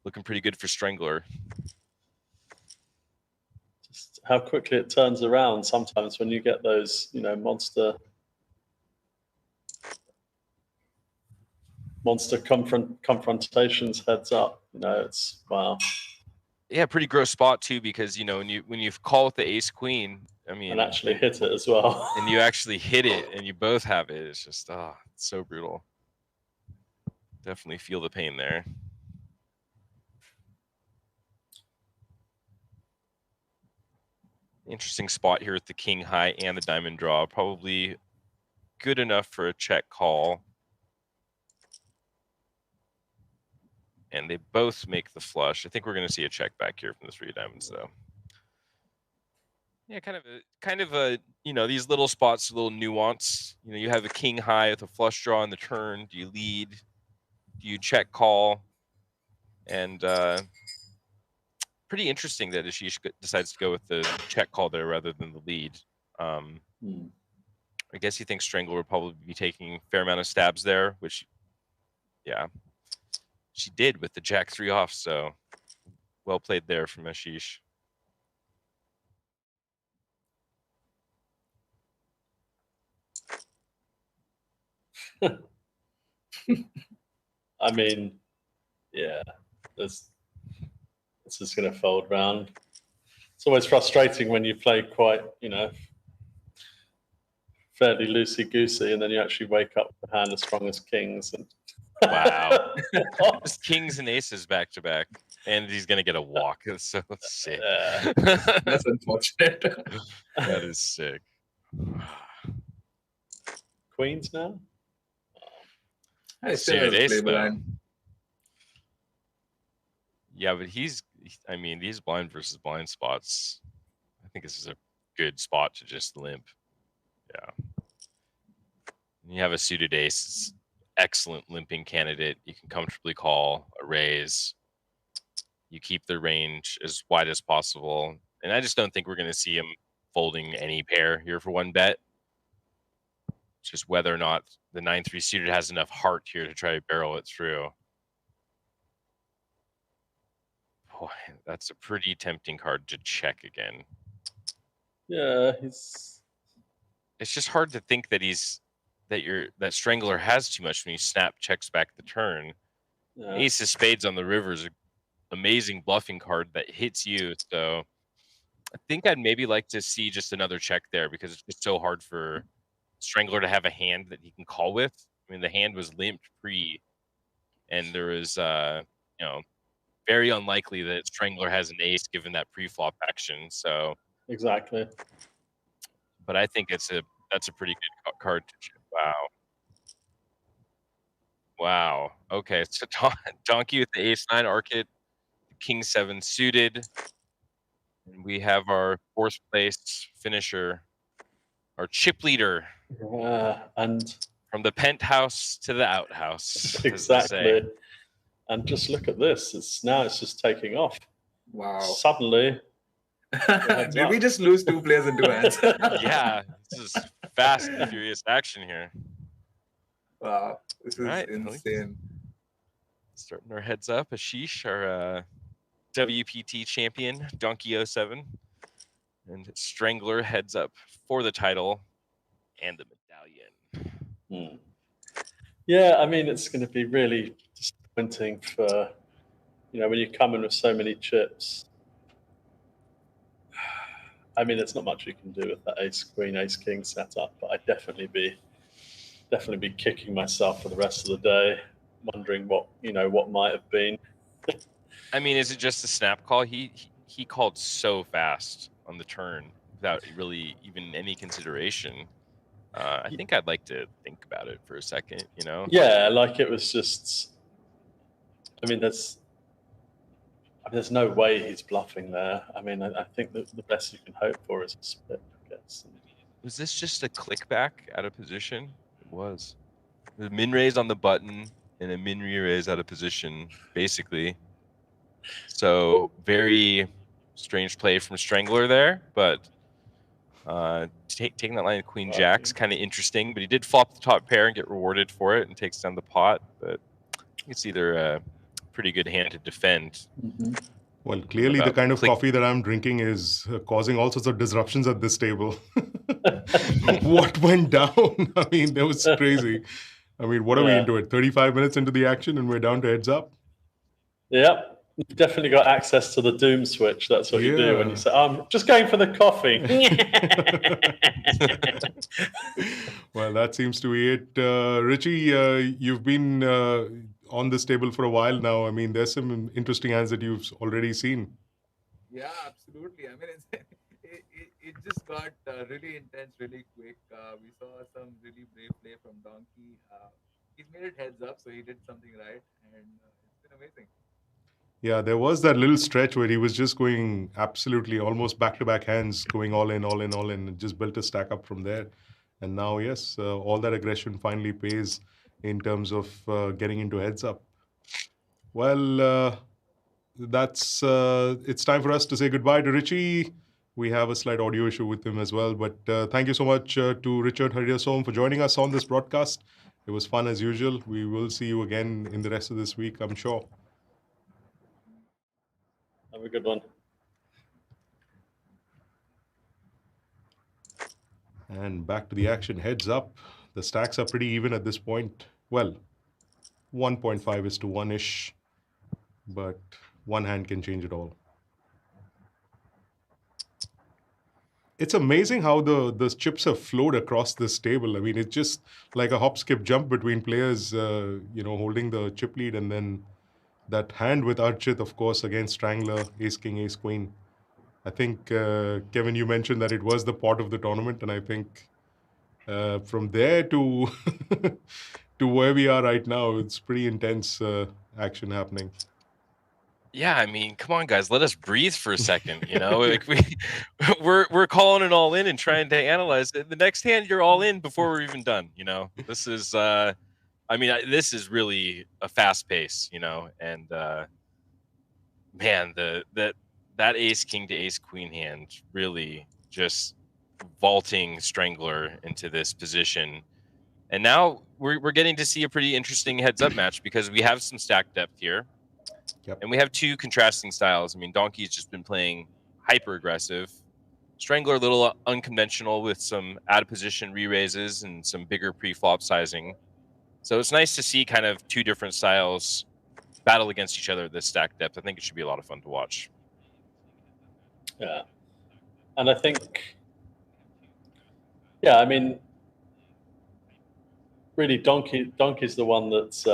B: Looking pretty good for Strangler.
C: Just how quickly it turns around sometimes when you get those, monster confrontations heads up. It's wow.
B: Yeah, pretty gross spot too, because when you call with the Ace Queen, I mean,
C: and actually hit it as well,
B: and you actually hit it, and you both have it. It's just it's so brutal. Definitely feel the pain there. Interesting spot here with the King High and the Diamond draw. Probably good enough for a check call. And they both make the flush. I think we're going to see a check back here from the 3 diamonds, though. Yeah, kind of a these little spots, a little nuance. You have a King High with a flush draw on the turn. Do you lead? Do you check call? And pretty interesting that Ashish decides to go with the check call there rather than the lead. I guess he thinks Strangler would probably be taking a fair amount of stabs there, which, yeah, she did with the Jack 3 off. So well played there from Ashish.
C: I mean, yeah, this is going to fold round. It's always frustrating when you play quite, fairly loosey-goosey, and then you actually wake up with a hand as strong as kings. And
B: wow. Just kings and aces back to back. And he's going to get a walk. That's so sick.
D: That's unfortunate.
B: That is sick.
C: Queens now?
D: I still have
B: ace,
D: play blind.
B: Yeah, but these blind versus blind spots, I think this is a good spot to just limp. Yeah. You have a suited ace, excellent limping candidate. You can comfortably call a raise. You keep the range as wide as possible. And I just don't think we're going to see him folding any pair here for 1 bet. It's just whether or not the 9-3 suited has enough heart here to try to barrel it through. Boy, that's a pretty tempting card to check again.
C: Yeah,
B: it's just hard to think that that Strangler has too much when you snap checks back the turn. Yeah. Ace of Spades on the river is an amazing bluffing card that hits you. So I think I'd maybe like to see just another check there, because it's just so hard for Strangler to have a hand that he can call with. I mean, the hand was limped pre, and there was very unlikely that Strangler has an ace given that pre-flop action. So
C: exactly.
B: But I think that's a pretty good card to check. Wow. Okay, so Donkey with the ace 9, Archit, King 7 suited, And we have our 4th place finisher, our chip leader.
C: And
B: from the penthouse to the outhouse. as they
C: exactly.
B: say.
C: And just look at this. It's just taking off.
D: Wow.
C: Suddenly.
D: Did we just lose 2 players in 2 hands?
B: Yeah, this is fast and furious action here.
D: Wow, this is insane.
B: Starting our heads up, Ashish, our WPT champion, Donkey 07. And Strangler heads up for the title and the medallion.
C: Yeah, I mean, it's going to be really disappointing for, when you come in with so many chips. I mean, there's not much you can do with that ace queen, ace king setup, but I'd definitely be kicking myself for the rest of the day, wondering what might have been.
B: I mean, is it just a snap call? He called so fast on the turn without really even any consideration. I think I'd like to think about it for a second,
C: Yeah, like it was just. I mean, there's no way he's bluffing there. I mean, I think that the best you can hope for is a split, I guess.
B: Was this just a click back out of position? It was. The min raise on the button and a min re-raise out of position, basically. So very strange play from Strangler there, but taking that line of Queen Jack's kind of interesting. But he did flop the top pair and get rewarded for it and takes down the pot. But it's either a pretty good hand to defend.
A: Well, clearly the kind of coffee that I'm drinking is causing all sorts of disruptions at this table. What went down? I mean, that was crazy. I mean, what are we into it? 35 minutes into the action and we're down to heads up?
C: Yeah, you've definitely got access to the doom switch. That's what you do when you say, I'm just going for the coffee.
A: Well, that seems to be it. Richie, you've been on this table for a while now. I mean, there's some interesting hands that you've already seen.
D: Yeah, absolutely. I mean, it just got really intense really quick. We saw some really brave play from Donkey. He's made it heads up, so he did something right, and it's been amazing.
A: Yeah, there was that little stretch where he was just going absolutely almost back-to-back hands, going all in, and just built a stack up from there. And now, yes, all that aggression finally pays in terms of getting into heads up. Well, that's it's time for us to say goodbye to Richie. We have a slight audio issue with him as well, but thank you so much to Richard Hariasom for joining us on this broadcast. It was fun as usual. We will see you again in the rest of this week, I'm sure.
C: Have a good one.
A: And back to the action. Heads up. The stacks are pretty even at this point. Well, 1.5 is to 1-ish, but one hand can change it all. It's amazing how the chips have flowed across this table. I mean, it's just like a hop, skip, jump between players, holding the chip lead, and then that hand with Archit, of course, against Strangler, ace, king, ace, queen. I think, Kevin, you mentioned that it was the pot of the tournament, and I think from there to to where we are right now, it's pretty intense action happening.
B: Yeah, I mean, come on, guys, let us breathe for a second. Like we're calling it all in and trying to analyze it. The next hand, you're all in before we're even done. This is, this is really a fast pace. And man, that ace king to ace queen hand really just vaulting Strangler into this position. And now we're getting to see a pretty interesting heads up match because we have some stack depth here.
A: Yep.
B: And we have two contrasting styles. I mean, Donkey's just been playing hyper aggressive. Strangler a little unconventional with some out of position re-raises and some bigger pre-flop sizing. So it's nice to see kind of two different styles battle against each other at this stack depth. I think it should be a lot of fun to watch.
C: Yeah. And I think, I mean, really Donkey's the one that's,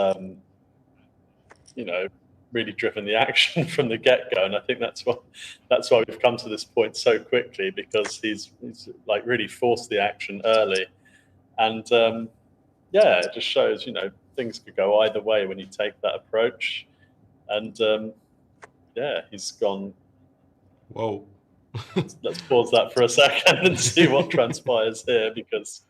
C: really driven the action from the get-go, and I think that's why we've come to this point so quickly, because he's like really forced the action early, and it just shows things could go either way when you take that approach, and he's gone.
A: Whoa.
C: Let's pause that for a second and see what transpires here, because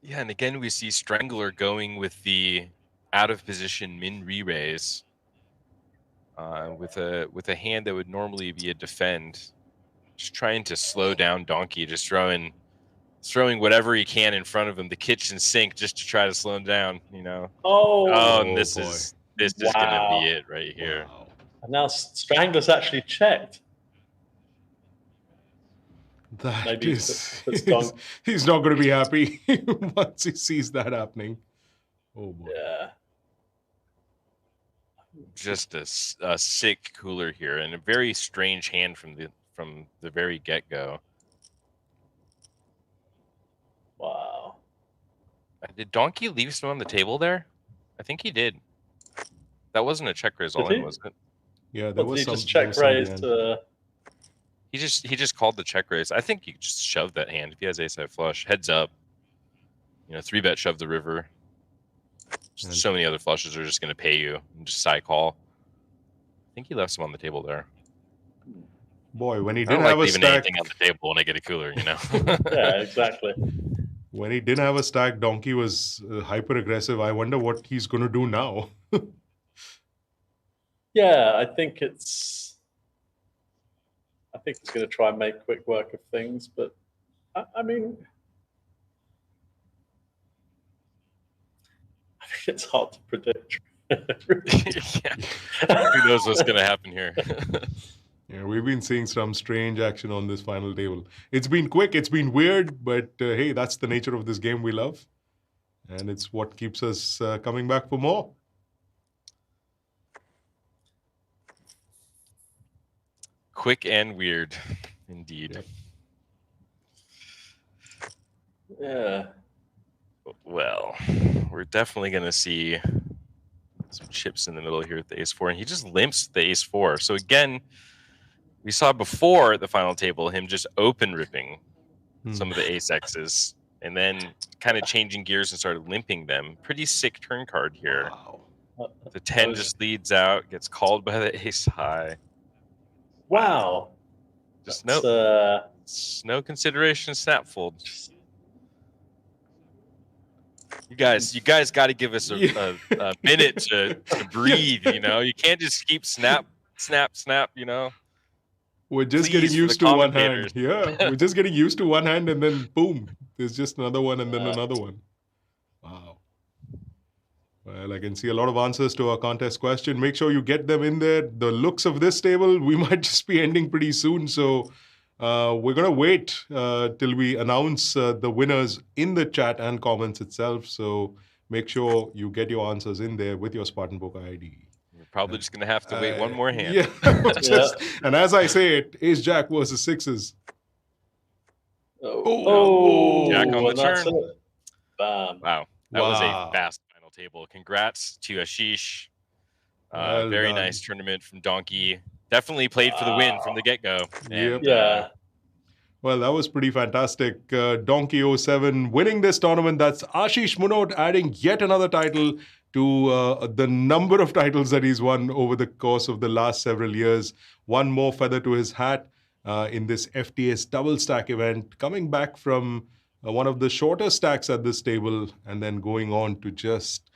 B: Yeah, and again we see Strangler going with the out of position min re-raise with a hand that would normally be a defend, just trying to slow down Donkey, just throwing whatever he can in front of him, the kitchen sink, just to try to slow him down. And this
A: boy.
B: is gonna be it right here.
A: Wow.
C: And now Strangler's actually checked.
A: That
C: Maybe
A: is,
C: it's
A: he's not going to be happy once he sees that happening. Oh boy.
C: Yeah.
B: Just a sick cooler here, and a very strange hand from the very get-go.
C: Wow.
B: Did Donkey leave some on the table there? I think he did. That wasn't a check raise all in, was it?
A: Yeah, there was
C: he
A: some.
C: just check raised.
B: He just called the check raise. I think you just shoved that hand if he has ace-high flush. Heads up. 3-bet shove the river. So many other flushes are just going to pay you and just side call. I think he left some on the table there.
A: Boy, when he
B: I
A: didn't
B: don't
A: have
B: like
A: a
B: leaving
A: stack,
B: anything on the table when I get a cooler,
C: Yeah, exactly.
A: when he didn't have a stack, Donkey was hyper aggressive. I wonder what he's going to do now.
C: Yeah, I think he's going to try and make quick work of things, but I mean, it's hard to predict.
B: Yeah. Who knows what's going to happen here?
A: Yeah, we've been seeing some strange action on this final table. It's been quick, it's been weird, but hey, that's the nature of this game we love. And it's what keeps us coming back for more.
B: Quick and weird, indeed.
A: Yep.
C: Yeah.
B: Well, we're definitely going to see some chips in the middle here with the ace-4, and he just limps the ace-4. So again, we saw before at the final table him just open ripping some of the ace-X's, and then kind of changing gears and started limping them. Pretty sick turn card here.
A: Wow.
B: The 10 just leads out, gets called by the ace-high.
C: Wow.
B: Just
C: That's,
B: no consideration snap fold. You guys got to give us a minute to breathe. You can't just keep snap.
A: We're just
B: Please,
A: getting
B: for
A: used
B: the
A: to one hand.
B: commentators.
A: Yeah, we're just getting used to one hand, and then boom, there's just another one, and then
C: Yeah.
A: another one. Wow. Well, I can see a lot of answers to our contest question. Make sure you get them in there. The looks of this table, we might just be ending pretty soon. So we're going to wait till we announce the winners in the chat and comments itself. So make sure you get your answers in there with your Spartan Poker ID.
B: We're probably just going to have to wait one more hand.
A: Yeah. And as I say it, Ace Jack versus sixes.
C: oh,
B: Jack on the
C: and that's
B: turn.
C: it. Bam.
B: Wow. That was
A: Wow.
B: a fast final table. Congrats to Ashish.
A: Well
B: Very
A: done.
B: nice tournament from Donkey. Definitely played for the win from the get-go. And,
C: Yeah.
A: Well, that was pretty fantastic. Donkey 07 winning this tournament. That's Ashish Munot adding yet another title to the number of titles that he's won over the course of the last several years. One more feather to his hat in this FTS double stack event, coming back from one of the shorter stacks at this table and then going on to just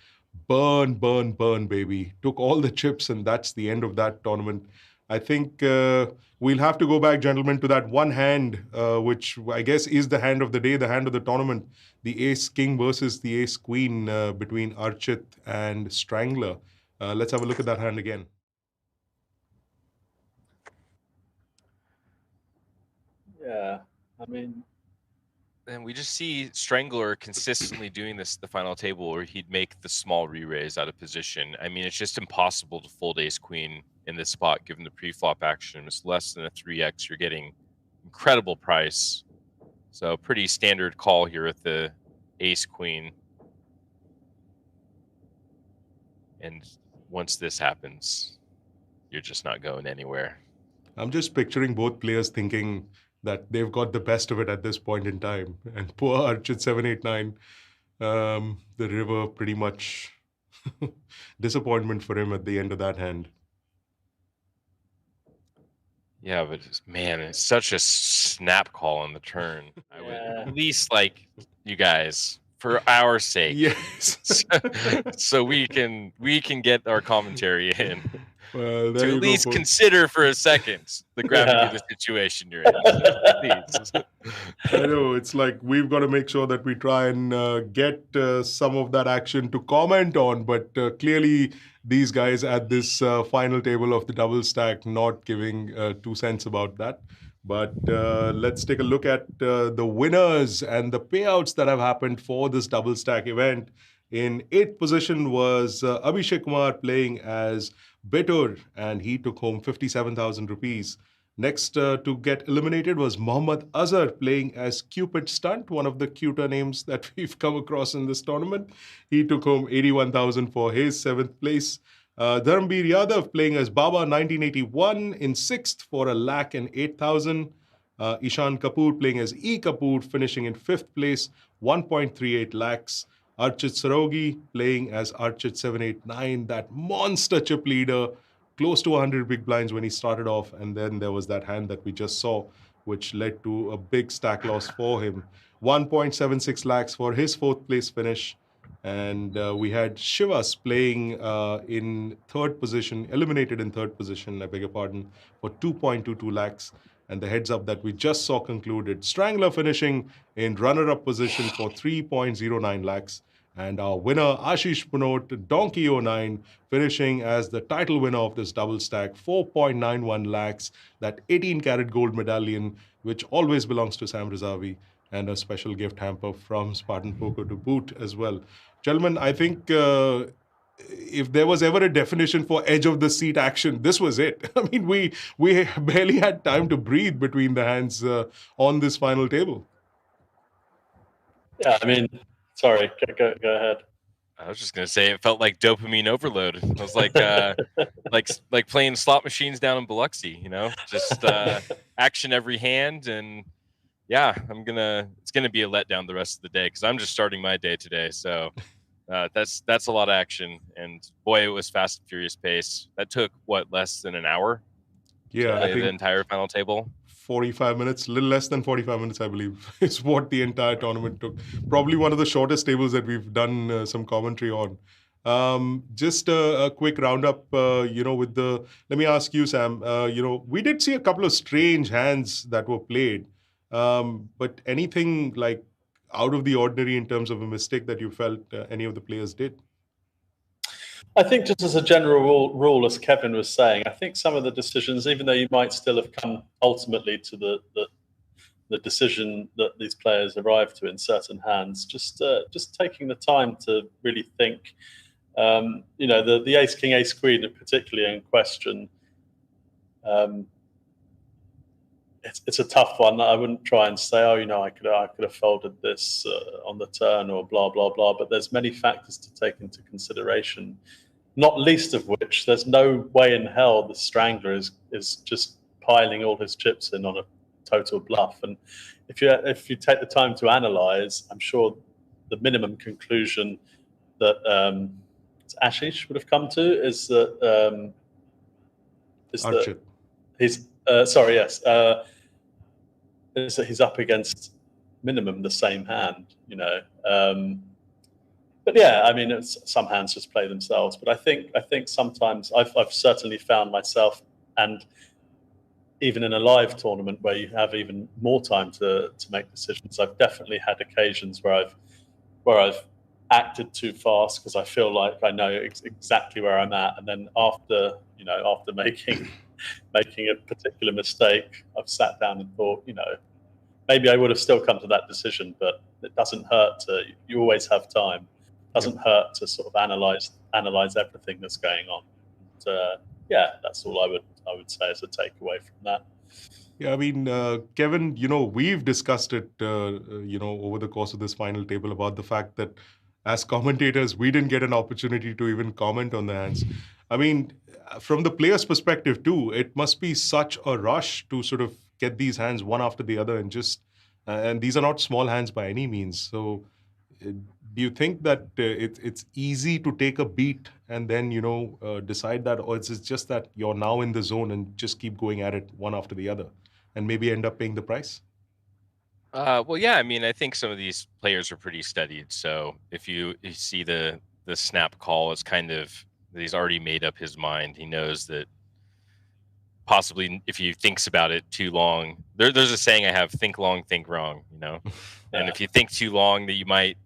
A: burn, baby. Took all the chips, and that's the end of that tournament. I think we'll have to go back, gentlemen, to that one hand, which I guess is the hand of the day, the hand of the tournament, the ace-king versus the ace-queen between Archit and Strangler. Let's have a look at that hand again.
C: Yeah. I mean,
B: And we just see Strangler consistently doing this at the final table where he'd make the small re-raise out of position. I mean, it's just impossible to fold ace-queen in this spot given the pre-flop action. It's less than a 3x. You're getting incredible price. So pretty standard call here with the ace-queen. And once this happens, you're just not going anywhere.
A: I'm just picturing both players thinking that they've got the best of it at this point in time. And poor Archit 789, the river pretty much disappointment for him at the end of that hand.
B: Yeah, but man, it's such a snap call on the turn. I would at least like you guys, for our sake,
A: Yes.
B: so we can get our commentary in.
A: Well, there
B: To
A: you
B: at
A: go,
B: least
A: folks.
B: consider for a second the gravity of the situation you're in. Please.
A: I know, it's like we've got to make sure that we try and get some of that action to comment on, but clearly these guys at this final table of the double stack not giving 2 cents about that. But let's take a look at the winners and the payouts that have happened for this double stack event. In 8th position was Abhishek Kumar playing as Betur, and he took home 57,000 rupees. Next to get eliminated was Mohammad Azer playing as Cupid Stunt, one of the cuter names that we've come across in this tournament. He took home 81,000 for his 7th place. Dharam Yadav playing as Baba 1981 in 6th for 1,08,000. Ishaan Kapoor playing as E. Kapoor finishing in 5th place, 1.38 lakhs. Archit Saraogi playing as Archit 789, that monster chip leader, close to 100 big blinds when he started off, and then there was that hand that we just saw, which led to a big stack loss for him. 1.76 lakhs for his 4th place finish. And we had Shivas playing in 3rd position, eliminated in 3rd position, I beg your pardon, for 2.22 lakhs. And the heads up that we just saw concluded, Strangler finishing in runner-up position for 3.09 lakhs. And our winner, Ashish Punot, Donkey 09, finishing as the title winner of this double stack, 4.91 lakhs, that 18-karat gold medallion, which always belongs to Sam Rizavi, and a special gift hamper from Spartan Poker to boot as well. Gentlemen, I think if there was ever a definition for edge of the seat action, this was it. I mean, we barely had time to breathe between the hands on this final table.
C: Yeah, I mean, sorry, go ahead.
B: I was just gonna say it felt like dopamine overload. It was like like playing slot machines down in Biloxi, you know, just action every hand. And yeah, it's gonna be a letdown the rest of the day because I'm just starting my day today. So that's a lot of action, and boy, it was fast and furious pace. That took what, less than an hour?
A: Yeah,
B: I think the entire final table.
A: 45 minutes, a little less than 45 minutes, I believe, is what the entire tournament took. Probably one of the shortest tables that we've done some commentary on. Just a quick roundup, with let me ask you, Sam, we did see a couple of strange hands that were played, but anything like out of the ordinary in terms of a mistake that you felt any of the players did?
C: I think just as a general rule, as Kevin was saying, I think some of the decisions, even though you might still have come ultimately to the decision that these players arrived to in certain hands, just taking the time to really think. The ace king ace queen, particularly in question. It's a tough one. I wouldn't try and say, I could have folded this on the turn or blah blah blah. But there's many factors to take into consideration. Not least of which, there's no way in hell the Strangler is just piling all his chips in on a total bluff. And if you take the time to analyze, I'm sure the minimum conclusion that Ashish would have come to is that is that he's up against minimum the same hand, But yeah, I mean, some hands just play themselves. But I think sometimes I've certainly found myself, and even in a live tournament where you have even more time to make decisions, I've definitely had occasions where I've acted too fast because I feel like I know exactly where I'm at, and then after making a particular mistake, I've sat down and thought, maybe I would have still come to that decision, but it doesn't hurt to. You always have time. Doesn't hurt to sort of analyze everything that's going on. And, that's all I would say as a takeaway from that.
A: Yeah, I mean, Kevin, we've discussed it, over the course of this final table about the fact that as commentators, we didn't get an opportunity to even comment on the hands. I mean, from the player's perspective too, it must be such a rush to sort of get these hands one after the other and these are not small hands by any means. So do you think that it's easy to take a beat and then, decide that, or it's just that you're now in the zone and just keep going at it one after the other and maybe end up paying the price?
B: Well, yeah, I mean, I think some of these players are pretty studied. So if you see the snap call, it's kind of, he's already made up his mind. He knows that possibly if he thinks about it too long, there's a saying I have: think long, think wrong, and if you think too long, that you might,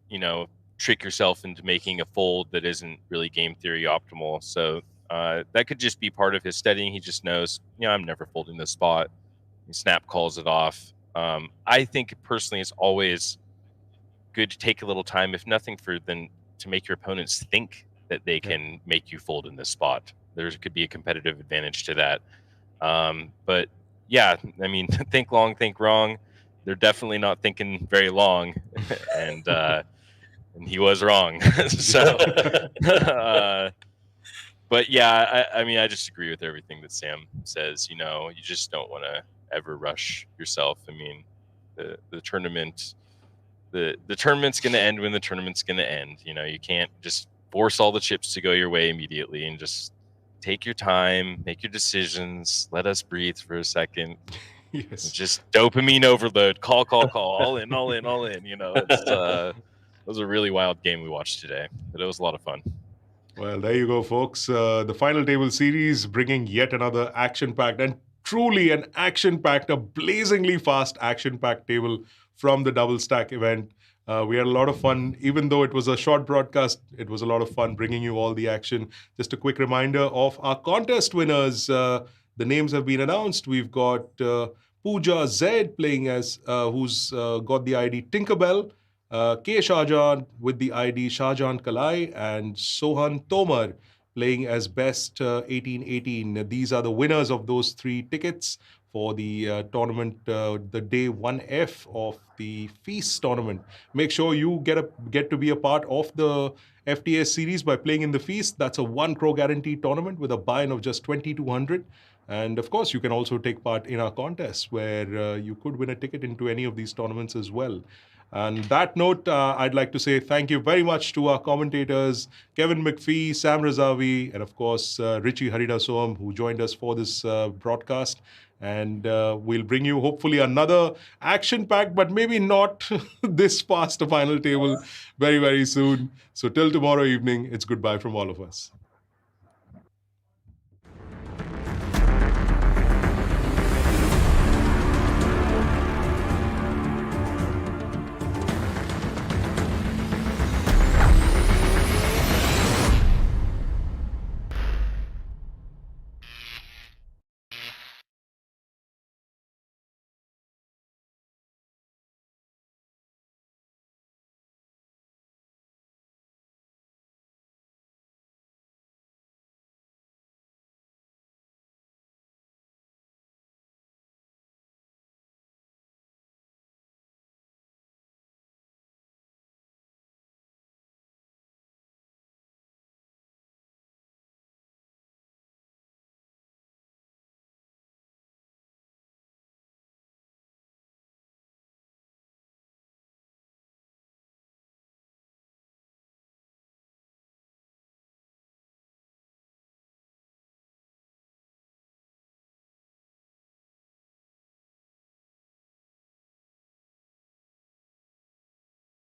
B: trick yourself into making a fold that isn't really game theory optimal. So that could just be part of his studying. He just knows, I'm never folding this spot. He snap calls it off. I think personally it's always good to take a little time, if nothing for then to make your opponents think that they can make you fold in this spot. There could be a competitive advantage to that. But yeah, I mean, think long, think wrong. They're definitely not thinking very long, and he was wrong. So, but yeah, I mean, I just agree with everything that Sam says. You just don't want to ever rush yourself. I mean, the tournament, the tournament's going to end when the tournament's going to end. You can't just force all the chips to go your way immediately, and just take your time, make your decisions, let us breathe for a second.
A: Yes.
B: Just dopamine overload, call, all in. It was a really wild game we watched today, but it was a lot of fun.
A: Well, there you go, folks. The final table series bringing yet another action-packed and truly an action-packed, a blazingly fast action-packed table from the double stack event. We had a lot of fun. Even though it was a short broadcast, it was a lot of fun bringing you all the action. Just a quick reminder of our contest winners. The names have been announced. We've got Pooja Z playing as, who's got the ID Tinkerbell, K. Shahjahan with the ID Shahjahan Kalai, and Sohan Tomar playing as Best 1818. These are the winners of those 3 tickets for the tournament, the day 1F of the Feast tournament. Make sure you get to be a part of the FTS series by playing in the Feast. That's a 1 crore guaranteed tournament with a buy-in of just 2,200. And of course, you can also take part in our contest where you could win a ticket into any of these tournaments as well. On that note, I'd like to say thank you very much to our commentators, Kevin Mcphee, Sam Razavi, and of course, Richie Haridasoam, who joined us for this broadcast. And we'll bring you hopefully another action-packed, but maybe not this fast a final table very, very soon. So till tomorrow evening, it's goodbye from all of us.